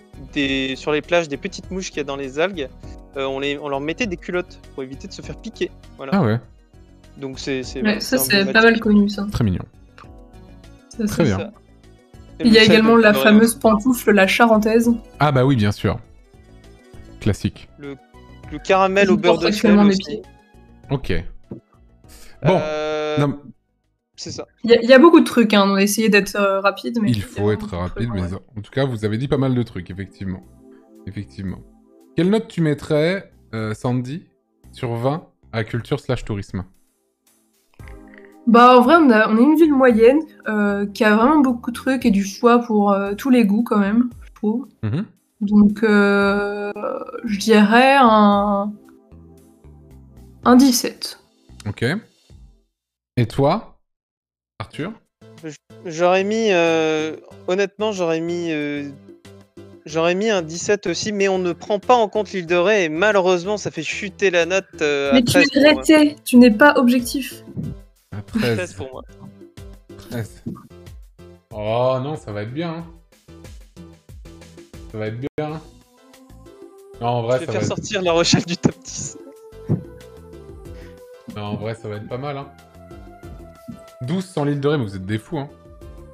sur les plages des petites mouches qu'il y a dans les algues, on leur mettait des culottes pour éviter de se faire piquer. Voilà. Ah ouais. Donc c'est Ouais, ça c'est pas mal connu ça. Très mignon. Ça, Très bien. ça. Et Il y a le sel également de la Florian. fameuse pantoufle, la charentaise. Ah bah oui, bien sûr. Classique. Le caramel au Qui beurre porte de actuellement sel mes aussi. pieds. Ok. Bon. Non, C'est ça. Il y a beaucoup de trucs, hein. On a essayé d'être rapide, mais il y a faut vraiment être beaucoup de rapide, trucs, mais ouais. en tout cas, vous avez dit pas mal de trucs, effectivement. Effectivement. Quelle note tu mettrais, Sandy, sur 20 à culture/tourisme? Bah en vrai, on est une ville moyenne qui a vraiment beaucoup de trucs et du choix pour tous les goûts quand même, je trouve. Mhm. Donc je dirais un 17. Ok. Et toi, Arthur? J'aurais mis, honnêtement, j'aurais mis un 17 aussi, mais on ne prend pas en compte l'île de Ré et malheureusement, ça fait chuter la note à Mais tu 13 es pour moi. raté, tu n'es pas objectif. À 13 13. pour moi. 13. Oh non, ça va être bien. Hein. Ça va être bien. Non, en vrai, Je vais ça faire va être... sortir La Rochelle du top 10. Non, en vrai, ça va être pas mal. Hein. 12 sans l'île de Ré, mais vous êtes des fous. Hein.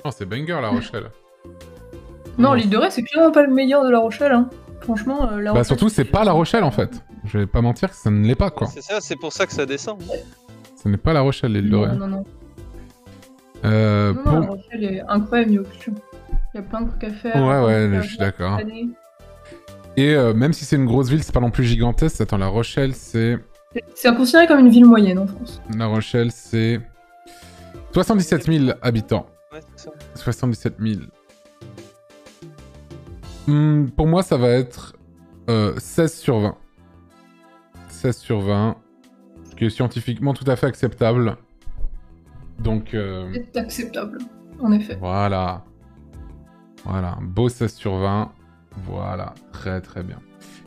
Non, c'est banger, La Rochelle. Non, l'île de Ré, c'est clairement pas le meilleur de La Rochelle. Hein. Franchement, La Bah Rochelle. surtout, c'est pas La Rochelle, en fait. Je vais pas mentir que ça ne l'est pas, quoi. C'est ça, c'est pour ça que ça descend. Ce n'est pas La Rochelle, l'île de Ré. Non, non. Pour... Non, La Rochelle est incroyable niveau culture. Il y a plein de trucs à faire. Ouais, je suis d'accord. Et même si c'est une grosse ville, c'est pas non plus gigantesque. Attends, La Rochelle, c'est... C'est considéré comme une ville moyenne en France. La Rochelle, c'est... 77 000 habitants. Ouais, c'est ça. 77 000. Pour moi, ça va être 16 sur 20. 16 sur 20. Ce qui est scientifiquement tout à fait acceptable. Donc... C'est acceptable, en effet. Voilà. Voilà, un beau 16 sur 20. Voilà, très très bien.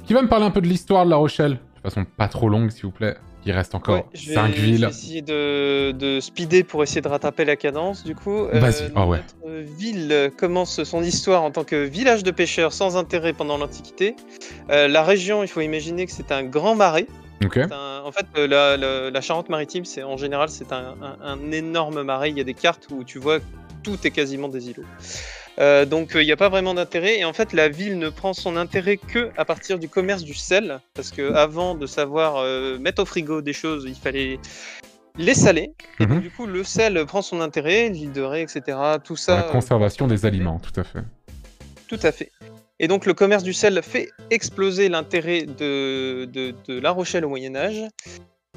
Qui va me parler un peu de l'histoire de La Rochelle? De façon pas trop longue, s'il vous plaît. Il reste encore Ouais, 5 Je villes. vais essayer de speeder pour essayer de rattraper la cadence, du coup. Vas-y, ah ouais. Notre ville commence son histoire en tant que village de pêcheurs sans intérêt pendant l'Antiquité. La région, il faut imaginer que c'est un grand marais. Ok. En fait, la Charente-Maritime, en général, c'est un énorme marais. Il y a des cartes où tu vois tout est quasiment des îlots. Donc il n'y a pas vraiment d'intérêt et en fait la ville ne prend son intérêt que à partir du commerce du sel parce que avant de savoir mettre au frigo des choses il fallait les saler et donc, du coup le sel prend son intérêt, l'île de Ré, etc. Tout ça. La conservation des aliments, tout à fait. Tout à fait. Et donc le commerce du sel fait exploser l'intérêt de La Rochelle au Moyen-Âge.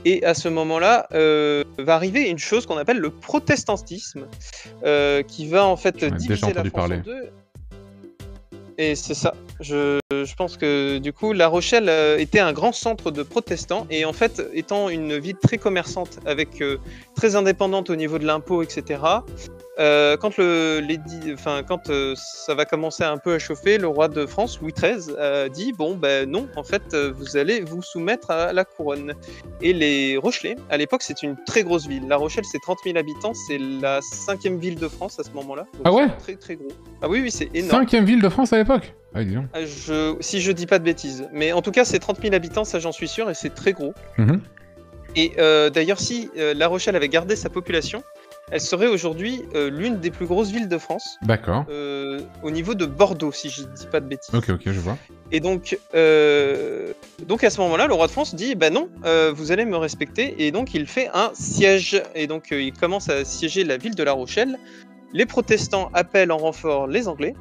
Et à ce moment-là, va arriver une chose qu'on appelle le protestantisme, qui va en fait diviser la France en deux. Et c'est ça. Je pense que du coup, La Rochelle était un grand centre de protestants et en fait, étant une ville très commerçante, avec très indépendante au niveau de l'impôt, etc. Quand ça va commencer un peu à chauffer, le roi de France, Louis XIII, dit bon ben non, en fait, vous allez vous soumettre à la couronne. Et les Rochelais, à l'époque, c'est une très grosse ville. La Rochelle, c'est 30 000 habitants, c'est la 5e ville de France à ce moment-là. Donc ah ouais, c'est très très gros. Ah oui, c'est énorme. 5e ville de France à l'époque. Ah, dis donc. Si je dis pas de bêtises, mais en tout cas, c'est 30 000 habitants, ça j'en suis sûr, et c'est très gros. Et d'ailleurs, si La Rochelle avait gardé sa population, elle serait aujourd'hui l'une des plus grosses villes de France. D'accord. Au niveau de Bordeaux, si je dis pas de bêtises. Ok, je vois. Et donc à ce moment-là, le roi de France dit bah non, vous allez me respecter. Et donc il fait un siège. Et donc il commence à siéger la ville de La Rochelle. Les protestants appellent en renfort les Anglais.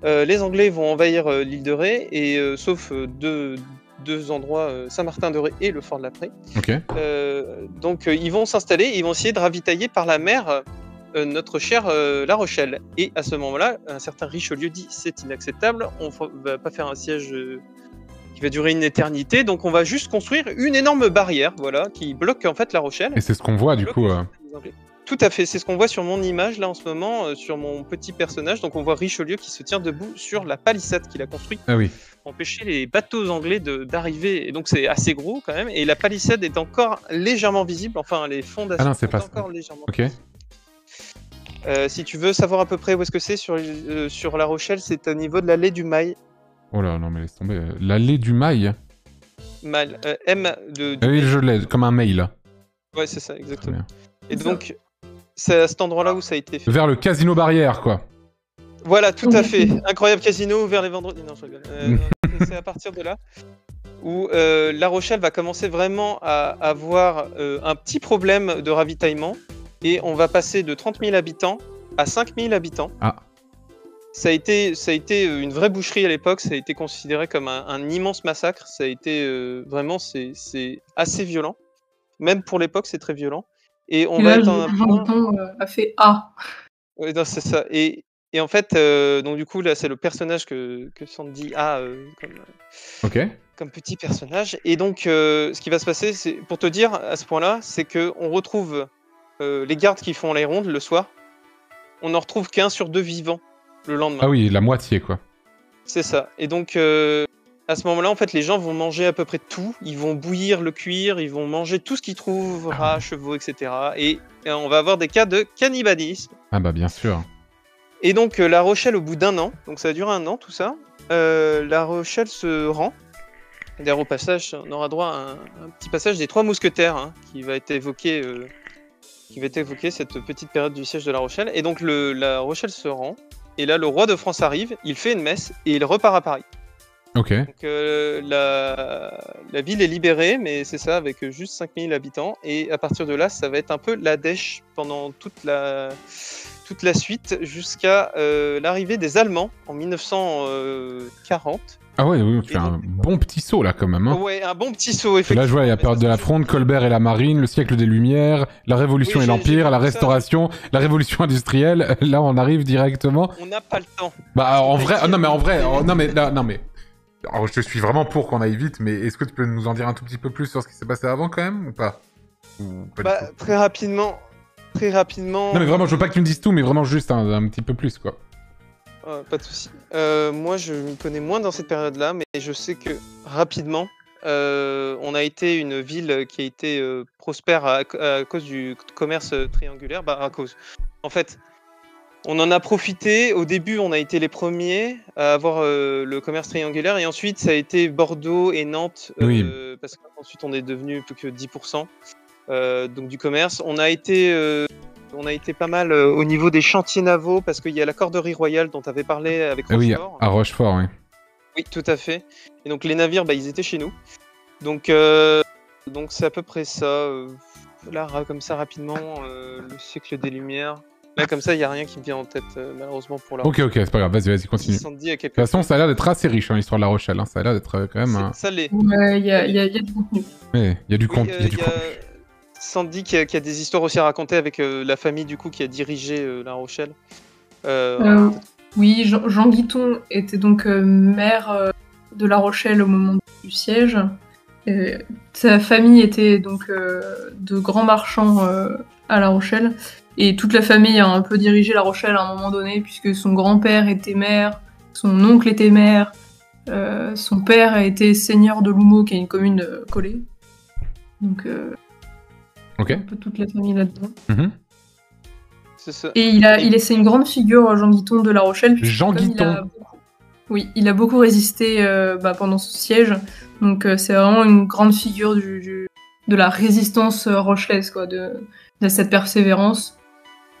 Les Anglais vont envahir l'île de Ré, et sauf deux endroits, Saint-Martin-de-Ré et le fort de la Prée. Ok. Donc ils vont s'installer et ils vont essayer de ravitailler par la mer notre chère La Rochelle. Et à ce moment-là, un certain Richelieu dit c'est inacceptable, on va pas faire un siège qui va durer une éternité, donc on va juste construire une énorme barrière, voilà, qui bloque en fait La Rochelle. Et c'est ce qu'on voit du coup. Tout à fait, c'est ce qu'on voit sur mon image là en ce moment, sur mon petit personnage. Donc on voit Richelieu qui se tient debout sur la palissade qu'il a construite pour empêcher les bateaux anglais d'arriver. Et donc c'est assez gros quand même. Et la palissade est encore légèrement visible, enfin les fondations sont encore légèrement visibles. Si tu veux savoir à peu près où est-ce que c'est sur La Rochelle, c'est au niveau de l'allée du Mail. Oh là, non mais laisse tomber. L'allée du Mail. M de... Oui, je l'ai, comme un mail. Ouais, c'est ça, exactement. bien. Et donc, c'est à cet endroit-là où ça a été fait. Vers le casino barrière, quoi. Voilà, tout à fait. Incroyable casino ouvert les vendredis. Non, je rigole. C'est à partir de là où La Rochelle va commencer vraiment à avoir un petit problème de ravitaillement. Et on va passer de 30 000 habitants à 5 000 habitants. Ah. Ça a été une vraie boucherie à l'époque. Ça a été considéré comme un immense massacre. Ça a été vraiment, c'est assez violent. Même pour l'époque, c'est très violent. Et on va être en un point... a fait A. Ouais, non, c'est ça. Et en fait, donc du coup, là, c'est le personnage que Sandy a comme petit personnage. Et donc, ce qui va se passer, c'est pour te dire à ce point-là, c'est que on retrouve les gardes qui font les rondes le soir. On en retrouve qu'1 sur 2 vivants le lendemain. Ah oui, la moitié, quoi. C'est ça. Et donc, à ce moment-là, en fait, les gens vont manger à peu près tout. Ils vont bouillir le cuir, ils vont manger tout ce qu'ils trouvent, rats, chevaux, etc. Et on va avoir des cas de cannibalisme. Ah bah bien sûr. Et donc, La Rochelle, au bout d'1 an, donc ça a duré 1 an, tout ça, La Rochelle se rend. D'ailleurs, au passage, on aura droit à un petit passage des 3 mousquetaires, hein, qui va être évoqué cette petite période du siège de La Rochelle. Et donc, La Rochelle se rend. Et là, le roi de France arrive, il fait une messe et il repart à Paris. Ok. Donc, la ville est libérée, mais c'est ça, avec juste 5000 habitants. Et à partir de là, ça va être un peu la dèche pendant toute la suite, jusqu'à l'arrivée des Allemands en 1940. Ah ouais, oui, tu fais un bon petit saut là quand même. Hein. Ouais, un bon petit saut, effectivement. Là, je vois, il y a la période de la Fronde, Colbert et la Marine, le siècle des Lumières, la Révolution et l'Empire, la Restauration, la Révolution industrielle. Là, on arrive directement. On n'a pas le temps. Bah, en vrai, non mais. Alors, je suis vraiment pour qu'on aille vite, mais est-ce que tu peux nous en dire un tout petit peu plus sur ce qui s'est passé avant quand même, ou pas, Bah, très rapidement. Non mais vraiment, je veux pas que tu me dises tout, mais vraiment juste un petit peu plus, quoi. Pas de soucis. Moi, je me connais moins dans cette période-là, mais je sais que rapidement, on a été une ville qui a été prospère à cause du commerce triangulaire. Bah, à cause. En fait, on en a profité. Au début, on a été les premiers à avoir le commerce triangulaire, et ensuite, ça a été Bordeaux et Nantes, parce qu'ensuite, on est devenu plus que 10% donc du commerce. On a été pas mal au niveau des chantiers navaux, parce qu'il y a la corderie royale dont tu avais parlé avec Rochefort. Oui, à Rochefort, oui. Oui, tout à fait. Et donc les navires, bah, ils étaient chez nous. Donc c'est à peu près ça. Là, comme ça, rapidement, le siècle des Lumières. Là, comme ça, il n'y a rien qui me vient en tête, malheureusement, pour la Ok, c'est pas grave, vas-y, continue. De toute façon, ça a l'air d'être assez riche, l'histoire de La Rochelle. Hein. Ça a l'air d'être quand même... Ça l'est. Ouais, il y a du contenu. Oui, il y a du contenu. Sandy qui a des histoires aussi à raconter avec la famille du coup qui a dirigé La Rochelle. Oui, Jean Guiton était donc maire de La Rochelle au moment du siège. Sa famille était donc de grands marchands à La Rochelle. Et toute la famille a un peu dirigé La Rochelle à un moment donné, puisque son grand-père était maire, son oncle était maire, son père a été seigneur de Loumeau, qui est une commune collée. Donc... un peu toute la famille là-dedans. C'est ça. Et c'est une grande figure, Jean Guiton de La Rochelle. Jean Guiton. Il a beaucoup résisté pendant ce siège. Donc c'est vraiment une grande figure de la résistance rochelaise, quoi, de cette persévérance.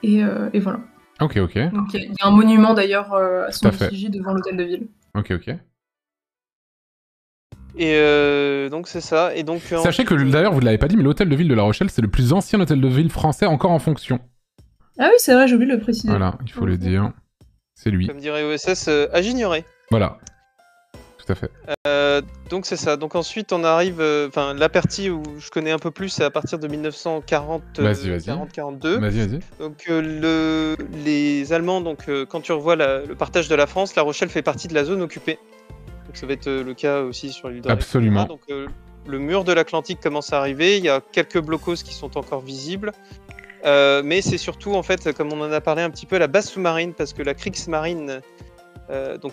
Et voilà. Ok. Donc il y a un monument d'ailleurs à son effigie devant l'hôtel de ville. Ok. Et donc c'est ça. Et donc sachez que d'ailleurs vous ne l'avez pas dit, mais l'hôtel de ville de La Rochelle, c'est le plus ancien hôtel de ville français encore en fonction. Ah oui, c'est vrai, j'ai oublié de le préciser. Voilà, il faut le dire. C'est lui. Comme dirait OSS, à Gignoret. Voilà. Tout à fait. Donc c'est ça. Donc ensuite on arrive, la partie où je connais un peu plus, c'est à partir de 1940, 40-42. Vas-y. Donc les Allemands, quand tu revois le partage de la France, La Rochelle fait partie de la zone occupée. Donc ça va être le cas aussi sur l'île de Ré. Absolument. Donc le mur de l'Atlantique commence à arriver. Il y a quelques blocos qui sont encore visibles. Mais c'est surtout, en fait, comme on en a parlé un petit peu, la base sous-marine, parce que la Kriegsmarine,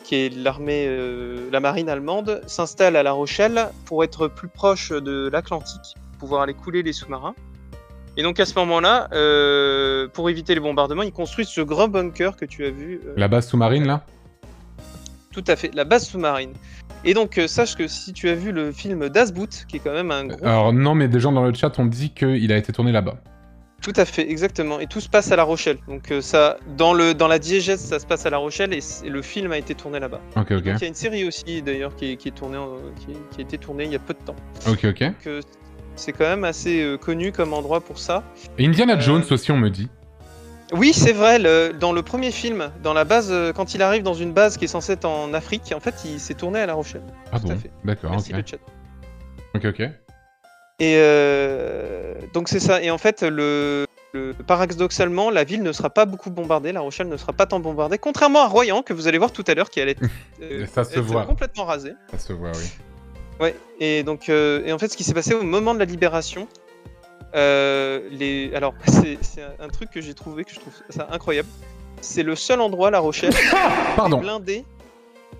qui est la marine allemande, s'installe à La Rochelle pour être plus proche de l'Atlantique, pouvoir aller couler les sous-marins. Et donc à ce moment-là, pour éviter les bombardements, ils construisent ce grand bunker que tu as vu. La base sous-marine, là ? Tout à fait, la base sous-marine. Et donc, sache que si tu as vu le film Das Boot, qui est quand même un gros... Alors non, mais des gens dans le chat ont dit qu'il a été tourné là-bas. Tout à fait, exactement. Et tout se passe à La Rochelle. Donc ça, dans la diégèse, ça se passe à La Rochelle et le film a été tourné là-bas. Ok. Donc il y a une série aussi, d'ailleurs, qui a été tournée il y a peu de temps. Ok. Donc c'est quand même assez connu comme endroit pour ça. Et Indiana Jones aussi, on me dit. Oui, c'est vrai, dans le premier film, dans la base, quand il arrive dans une base qui est censée être en Afrique, en fait, il s'est tourné à La Rochelle. Ah Tout bon, à fait. d'accord, Merci ok. le chat. Ok. Et donc c'est ça. Et en fait, paradoxalement, la ville ne sera pas beaucoup bombardée, La Rochelle ne sera pas tant bombardée, contrairement à Royan, que vous allez voir tout à l'heure, qui allait Ça se voit. complètement rasée. Ça se voit, oui. Ouais. Et donc, et en fait, ce qui s'est passé au moment de la libération, alors c'est un truc que j'ai trouvé, que je trouve ça incroyable. C'est le seul endroit, La Rochelle, Pardon. blindé.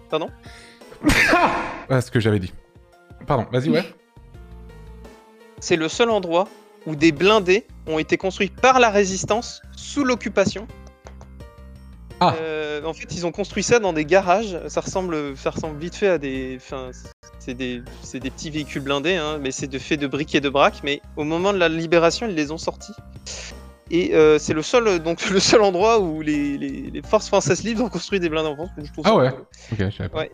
Pardon. Ah, ce que j'avais dit. Pardon, vas-y, ouais. C'est le seul endroit où des blindés ont été construits par la résistance sous l'occupation. Ah. En fait, ils ont construit ça dans des garages. Ça ressemble vite fait à des. Enfin, c'est des petits véhicules blindés, hein, mais c'est fait de briques et de braques. Mais au moment de la libération, ils les ont sortis. Et c'est le seul endroit où les forces françaises libres ont construit des blindés en France. Je trouve Ah ça ouais. cool. Ok, je savais pas. Ouais.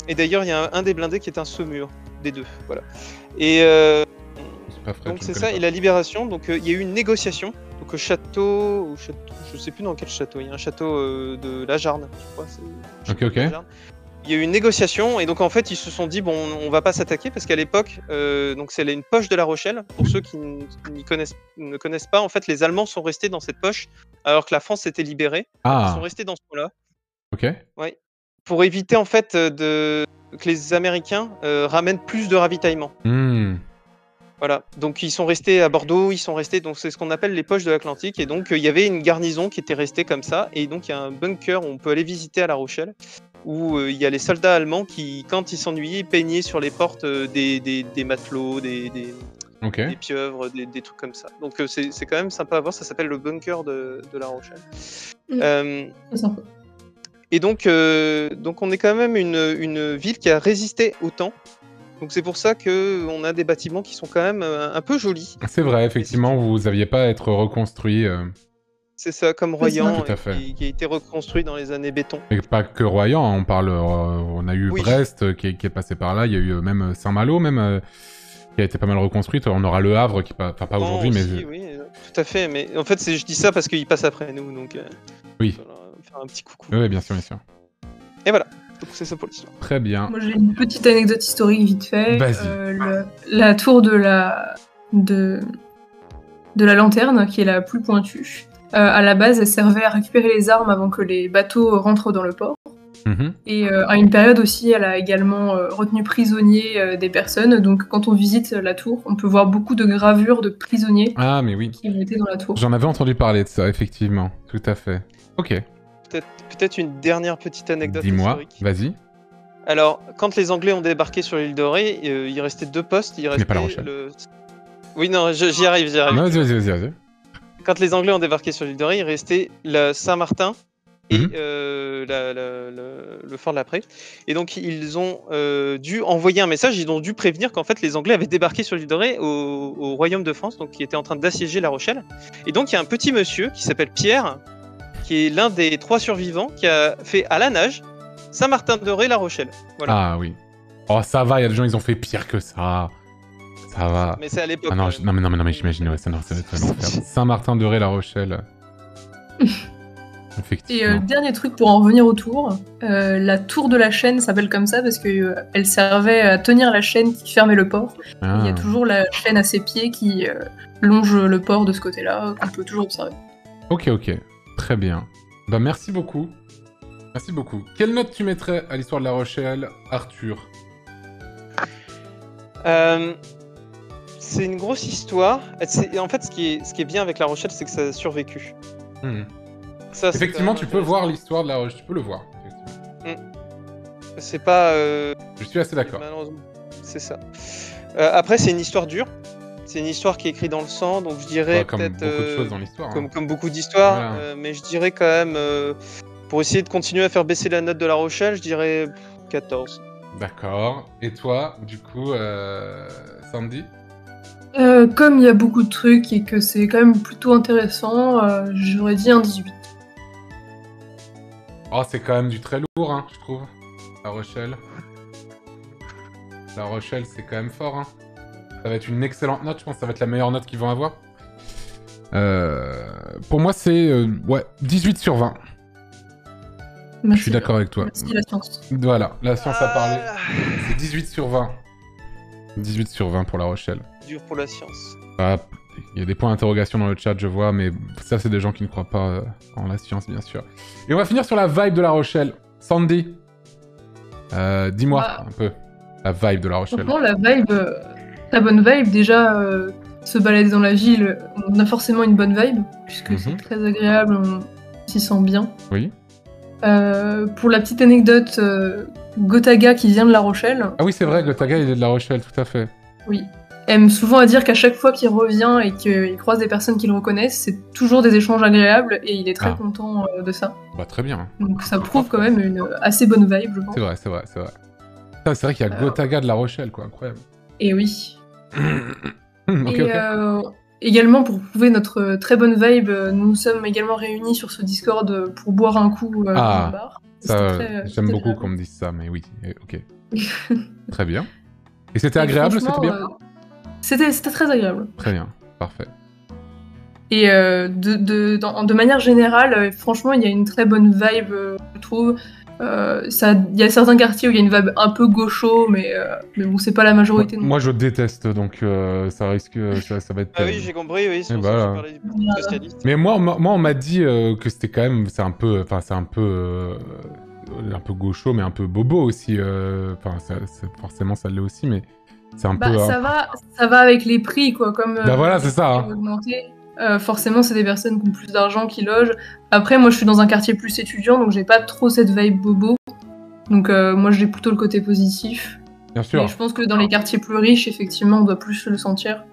Et d'ailleurs, il y a un des blindés qui est un Saumur, des deux, voilà. Et C'est pas frais, donc je c'est ne ça, connais et la libération, donc il y a eu une négociation, donc au château, je sais plus dans quel château, il y a un château de La Jarne, je crois. Ok. La Jarne. Il y a eu une négociation, et donc en fait ils se sont dit, bon, on va pas s'attaquer, parce qu'à l'époque, donc c'est une poche de La Rochelle, pour ceux qui ne connaissent pas, en fait les Allemands sont restés dans cette poche, alors que la France s'était libérée, Ah. ils sont restés dans ce coin-là. Ok. Ouais. Pour éviter en fait que les Américains ramènent plus de ravitaillement. Voilà. Donc ils sont restés à Bordeaux, donc c'est ce qu'on appelle les poches de l'Atlantique. Et donc il y avait une garnison qui était restée comme ça. Et donc il y a un bunker où on peut aller visiter à La Rochelle, où il y a les soldats allemands qui, quand ils s'ennuyaient, peignaient sur les portes des matelots, des pieuvres, des trucs comme ça. Donc c'est quand même sympa à voir. Ça s'appelle le bunker de La Rochelle. C'est sympa. Et donc on est quand même une ville qui a résisté au temps. Donc c'est pour ça qu'on a des bâtiments qui sont quand même un peu jolis. C'est vrai, effectivement, vous n'aviez pas à être reconstruit. C'est ça, comme Royan, Tout à fait. qui a été reconstruit dans les années béton. Et pas que Royan, on parle, on a eu Brest qui est passé par là, il y a eu même Saint-Malo, qui a été pas mal reconstruite. On aura Le Havre qui pas aujourd'hui, mais oui, tout à fait. Mais en fait, je dis ça parce qu'il passe après nous, donc. Oui. Faire un petit coucou. Oui, bien sûr. Et voilà. Donc c'est ça pour l'histoire. Très bien. Moi j'ai une petite anecdote historique vite fait. Vas-y. La tour de la lanterne, qui est la plus pointue, à la base elle servait à récupérer les armes avant que les bateaux rentrent dans le port. Et à une période aussi, elle a également retenu prisonniers des personnes. Donc quand on visite la tour, on peut voir beaucoup de gravures de prisonniers qui ont été dans la tour. J'en avais entendu parler de ça, effectivement. Tout à fait. Ok. Peut-être une dernière petite anecdote Dis-moi, historique. vas-y. Alors, quand les Anglais ont débarqué sur l'île Dorée, il restait deux postes. Il restait pas La Rochelle. Oui, non, j'y arrive. Non, vas-y. Quand les Anglais ont débarqué sur l'île Dorée, il restait le Saint-Martin et le fort de la Prée. Et donc, ils ont dû envoyer un message. Ils ont dû prévenir qu'en fait, les Anglais avaient débarqué sur l'île Dorée au Royaume de France, donc qui était en train d'assiéger La Rochelle. Et donc, il y a un petit monsieur qui s'appelle Pierre, qui est l'un des 3 survivants, qui a fait à la nage Saint-Martin-de-Ré, La Rochelle. Voilà. Ah oui. Oh, ça va, il y a des gens, ils ont fait pire que ça. Ça va. Mais c'est à l'époque. Ah non, non, mais j'imagine, ouais, ça va être l'enfer. Saint-Martin-de-Ré, La Rochelle. Effectivement. Et dernier truc pour en revenir au tour, la tour de la chaîne s'appelle comme ça parce qu'elle servait à tenir la chaîne qui fermait le port. Il y a toujours la chaîne à ses pieds qui longe le port de ce côté-là, qu'on peut toujours observer. Ok. Très bien. Bah merci beaucoup. Quelle note tu mettrais à l'histoire de La Rochelle, Arthur? C'est une grosse histoire. En fait, ce qui est bien avec La Rochelle, c'est que ça a survécu. Ça, effectivement, tu peux voir l'histoire de La Rochelle. Tu peux le voir. C'est pas... Je suis assez d'accord. Malheureusement, c'est ça. Après, c'est une histoire dure. C'est une histoire qui est écrite dans le sang, donc je dirais comme peut-être... beaucoup de choses dans l'histoire. Comme beaucoup d'histoires, Voilà. mais je dirais quand même, pour essayer de continuer à faire baisser la note de La Rochelle, je dirais 14. D'accord. Et toi, du coup, Sandy? Comme il y a beaucoup de trucs et que c'est quand même plutôt intéressant, j'aurais dit un 18. Oh, c'est quand même du très lourd, hein, je trouve. La Rochelle. La Rochelle, c'est quand même fort, hein. Ça va être une excellente note, je pense que ça va être la meilleure note qu'ils vont avoir. Pour moi, c'est 18 sur 20. Merci. Je suis d'accord avec toi. Merci la science. Voilà, la science a parlé. C'est 18 sur 20. 18 sur 20 pour La Rochelle. Dur pour la science. Ah, il y a des points d'interrogation dans le chat, je vois, mais ça, c'est des gens qui ne croient pas en la science, bien sûr. Et on va finir sur la vibe de La Rochelle. Sandy, dis-moi un peu la vibe de La Rochelle. Franchement, la vibe, très bonne vibe. Déjà, se balader dans la ville, on a forcément une bonne vibe, puisque c'est très agréable, on s'y sent bien. Oui. Pour la petite anecdote, Gotaga qui vient de La Rochelle. Ah oui, c'est vrai, Gotaga, il est de La Rochelle, tout à fait. Oui. Aime souvent à dire qu'à chaque fois qu'il revient et qu'il croise des personnes qui le reconnaissent, c'est toujours des échanges agréables et il est très content de ça. Bah très bien. Donc ça prouve quand même une assez bonne vibe, je pense. C'est vrai, c'est vrai, c'est vrai. C'est vrai qu'il y a Gotaga de La Rochelle, quoi, incroyable. Et oui. Okay. Également, pour prouver notre très bonne vibe, nous sommes également réunis sur ce Discord pour boire un coup dans un bar. J'aime beaucoup qu'on me dise ça, mais oui, ok. Très bien. Et c'était agréable, c'était bien C'était très agréable. Très bien, parfait. Et de manière générale, franchement, il y a une très bonne vibe, je trouve. Il y a certains quartiers où il y a une vibe un peu gaucho, mais bon, c'est pas la majorité. Moi, je déteste, donc ça risque, ça va être. Ah oui, j'ai compris, oui, c'est pour ça que je parlais du spécialiste. Mais moi, on m'a dit que c'était quand même, c'est un peu gaucho, mais un peu bobo aussi. Forcément, ça l'est aussi, mais c'est un peu. Ça va avec les prix, quoi. Comme. Voilà, c'est ça. Forcément, c'est des personnes qui ont plus d'argent qui logent. Après, moi, je suis dans un quartier plus étudiant, donc j'ai pas trop cette vibe bobo. Donc, moi, j'ai plutôt le côté positif. Bien sûr. Et je pense que dans les quartiers plus riches, effectivement, on doit plus le sentir.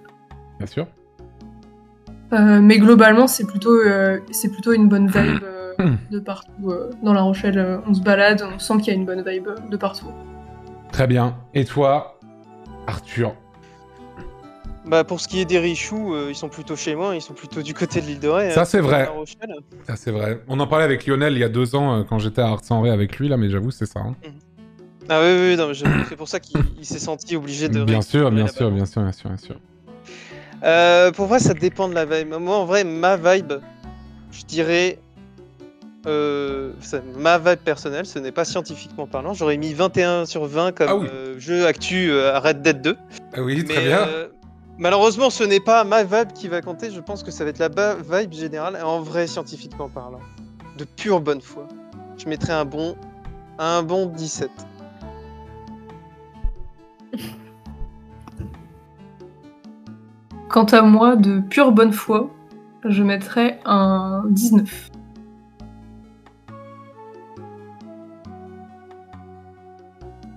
Bien sûr. Mais globalement, c'est plutôt une bonne vibe de partout. Dans La Rochelle, on se balade, on sent qu'il y a une bonne vibe de partout. Très bien. Et toi, Arthur? Bah pour ce qui est des Richoux, ils sont plutôt chez moi, ils sont plutôt du côté de l'île de Ré. Ça c'est vrai. Ça c'est vrai. On en parlait avec Lionel il y a 2 ans quand j'étais à Arts-en-Ré avec lui là, mais j'avoue c'est ça. Hein. Ah oui, non, c'est pour ça qu'il s'est senti obligé de. Bien sûr. Pour moi ça dépend de la vibe. Moi en vrai ma vibe, je dirais. Ma vibe personnelle, ce n'est pas scientifiquement parlant. J'aurais mis 21 sur 20 comme jeu actu à Red Dead 2. Ah oui, très bien. Malheureusement, ce n'est pas ma vibe qui va compter. Je pense que ça va être la vibe générale, en vrai, scientifiquement parlant. De pure bonne foi. Je mettrais un bon 17. Quant à moi, de pure bonne foi, je mettrais un 19.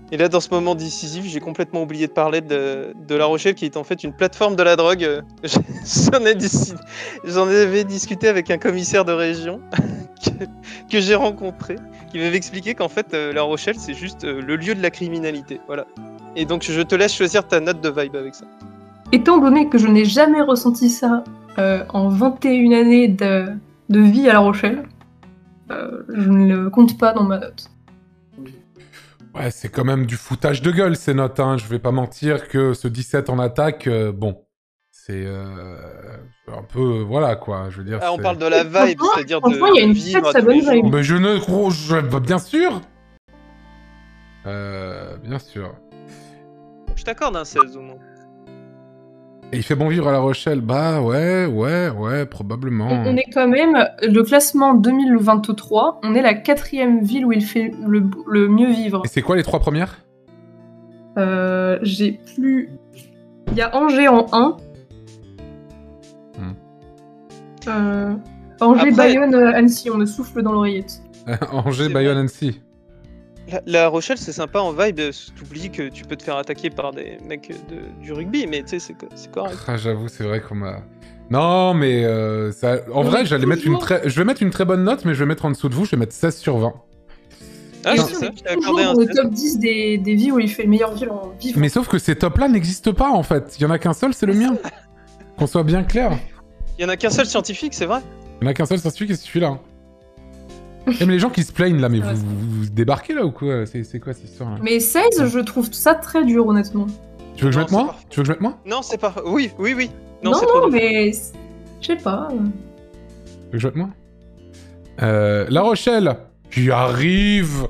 Et là, dans ce moment décisif, j'ai complètement oublié de parler de La Rochelle, qui est en fait une plateforme de la drogue. J'en avais discuté avec un commissaire de région que j'ai rencontré, qui m'avait expliqué qu'en fait, La Rochelle, c'est juste le lieu de la criminalité. Voilà. Et donc, je te laisse choisir ta note de vibe avec ça. Étant donné que je n'ai jamais ressenti ça en 21 années de vie à La Rochelle, je ne le compte pas dans ma note. Ouais, c'est quand même du foutage de gueule, ces notes, hein. Je vais pas mentir que ce 17 en attaque, bon, c'est un peu, voilà, quoi, je veux dire... on parle de la vibe, c'est-à-dire de il y a une très bonne vibe. Mais bien sûr. Bien sûr. Je t'accorde un 16, au moins. Et il fait bon vivre à La Rochelle? Bah ouais, probablement. On est quand même, le classement 2023, on est la 4e ville où il fait le mieux vivre. Et c'est quoi les 3 premières? J'ai plus... Il y a Angers en 1. Angers, Bayonne, Annecy, on me souffle dans l'oreillette. Angers, Bayonne, Annecy. La Rochelle, c'est sympa en vibe. T'oublies que tu peux te faire attaquer par des mecs du rugby, mais tu sais, c'est correct. Ah, j'avoue, c'est vrai qu'on m'a... Non, mais ça... en vrai, je vais mettre une très bonne note, mais je vais mettre en dessous de vous, je vais mettre 16 sur 20. Ah, Et c'est ça, je t'ai accordé toujours un dans le 16. top 10 des villes où il fait le meilleur ville en vivre. Mais sauf que ces tops-là n'existent pas, en fait. Il y en a qu'un seul, c'est le mien. Qu'on soit bien clair. Il y en a qu'un seul scientifique, c'est vrai. Il y en a qu'un seul scientifique et c'est celui-là. Et mais les gens qui se plaignent là, mais Ouais, vous débarquez là ou quoi? C'est quoi cette histoire là? Mais 16, je trouve ça très dur, honnêtement. Tu veux que je Non, mette c'est moi? parfait. Tu veux que je mette moi? Non, c'est pas. Oui. Non, c'est trop dur. mais... Je sais pas. Tu veux que je mette moi? La Rochelle, qui arrive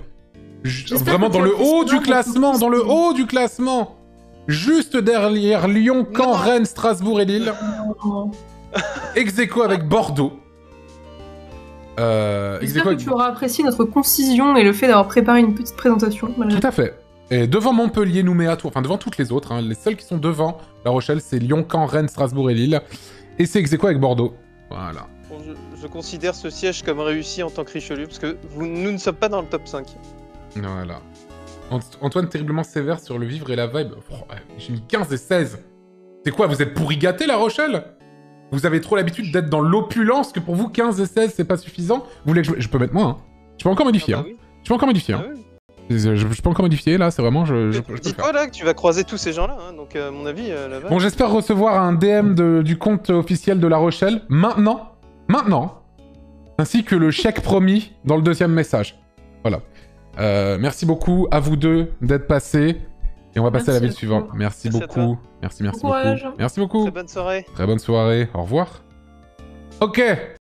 J'espère vraiment que dans tu le apprécies haut bien du notre classement, dans le classement. haut du classement. Juste derrière Lyon, Caen, Non. Rennes, Strasbourg et Lille. Ex aequo avec Bordeaux. Ex aequo J'espère que avec... tu auras apprécié notre concision et le fait d'avoir préparé une petite présentation. Malgré Tout à fait. Et devant Montpellier, Nouméa, Tours, enfin devant toutes les autres, hein, les seuls qui sont devant La Rochelle, c'est Lyon, Caen, Rennes, Strasbourg et Lille. Et c'est ex aequo avec Bordeaux. Voilà. Bon, je considère ce siège comme réussi en tant que Richelieu, parce que nous ne sommes pas dans le top 5. Voilà. Antoine terriblement sévère sur le vivre et la vibe. Oh, j'ai mis 15 et 16. C'est quoi, vous êtes pourri gâté, La Rochelle? Vous avez trop l'habitude d'être dans l'opulence que pour vous 15 et 16 c'est pas suffisant? Vous voulez que je peux mettre moins, hein? Je peux encore modifier, Ah hein. bah oui. Je peux encore modifier, Ah hein. oui. Je peux encore modifier, là, c'est vraiment... Je peux le faire. Dis-toi là que tu vas croiser tous ces gens-là, hein, donc à mon avis, là-bas. Bon, j'espère recevoir un DM du compte officiel de La Rochelle, maintenant, ainsi que le chèque promis dans le deuxième message. Voilà. Merci beaucoup à vous deux d'être passés. Et on va passer à la ville Merci à suivante. toi. Merci Merci à beaucoup. toi. Merci Bon courage. beaucoup. Merci beaucoup. Très bonne soirée. Très bonne soirée. Au revoir. Ok.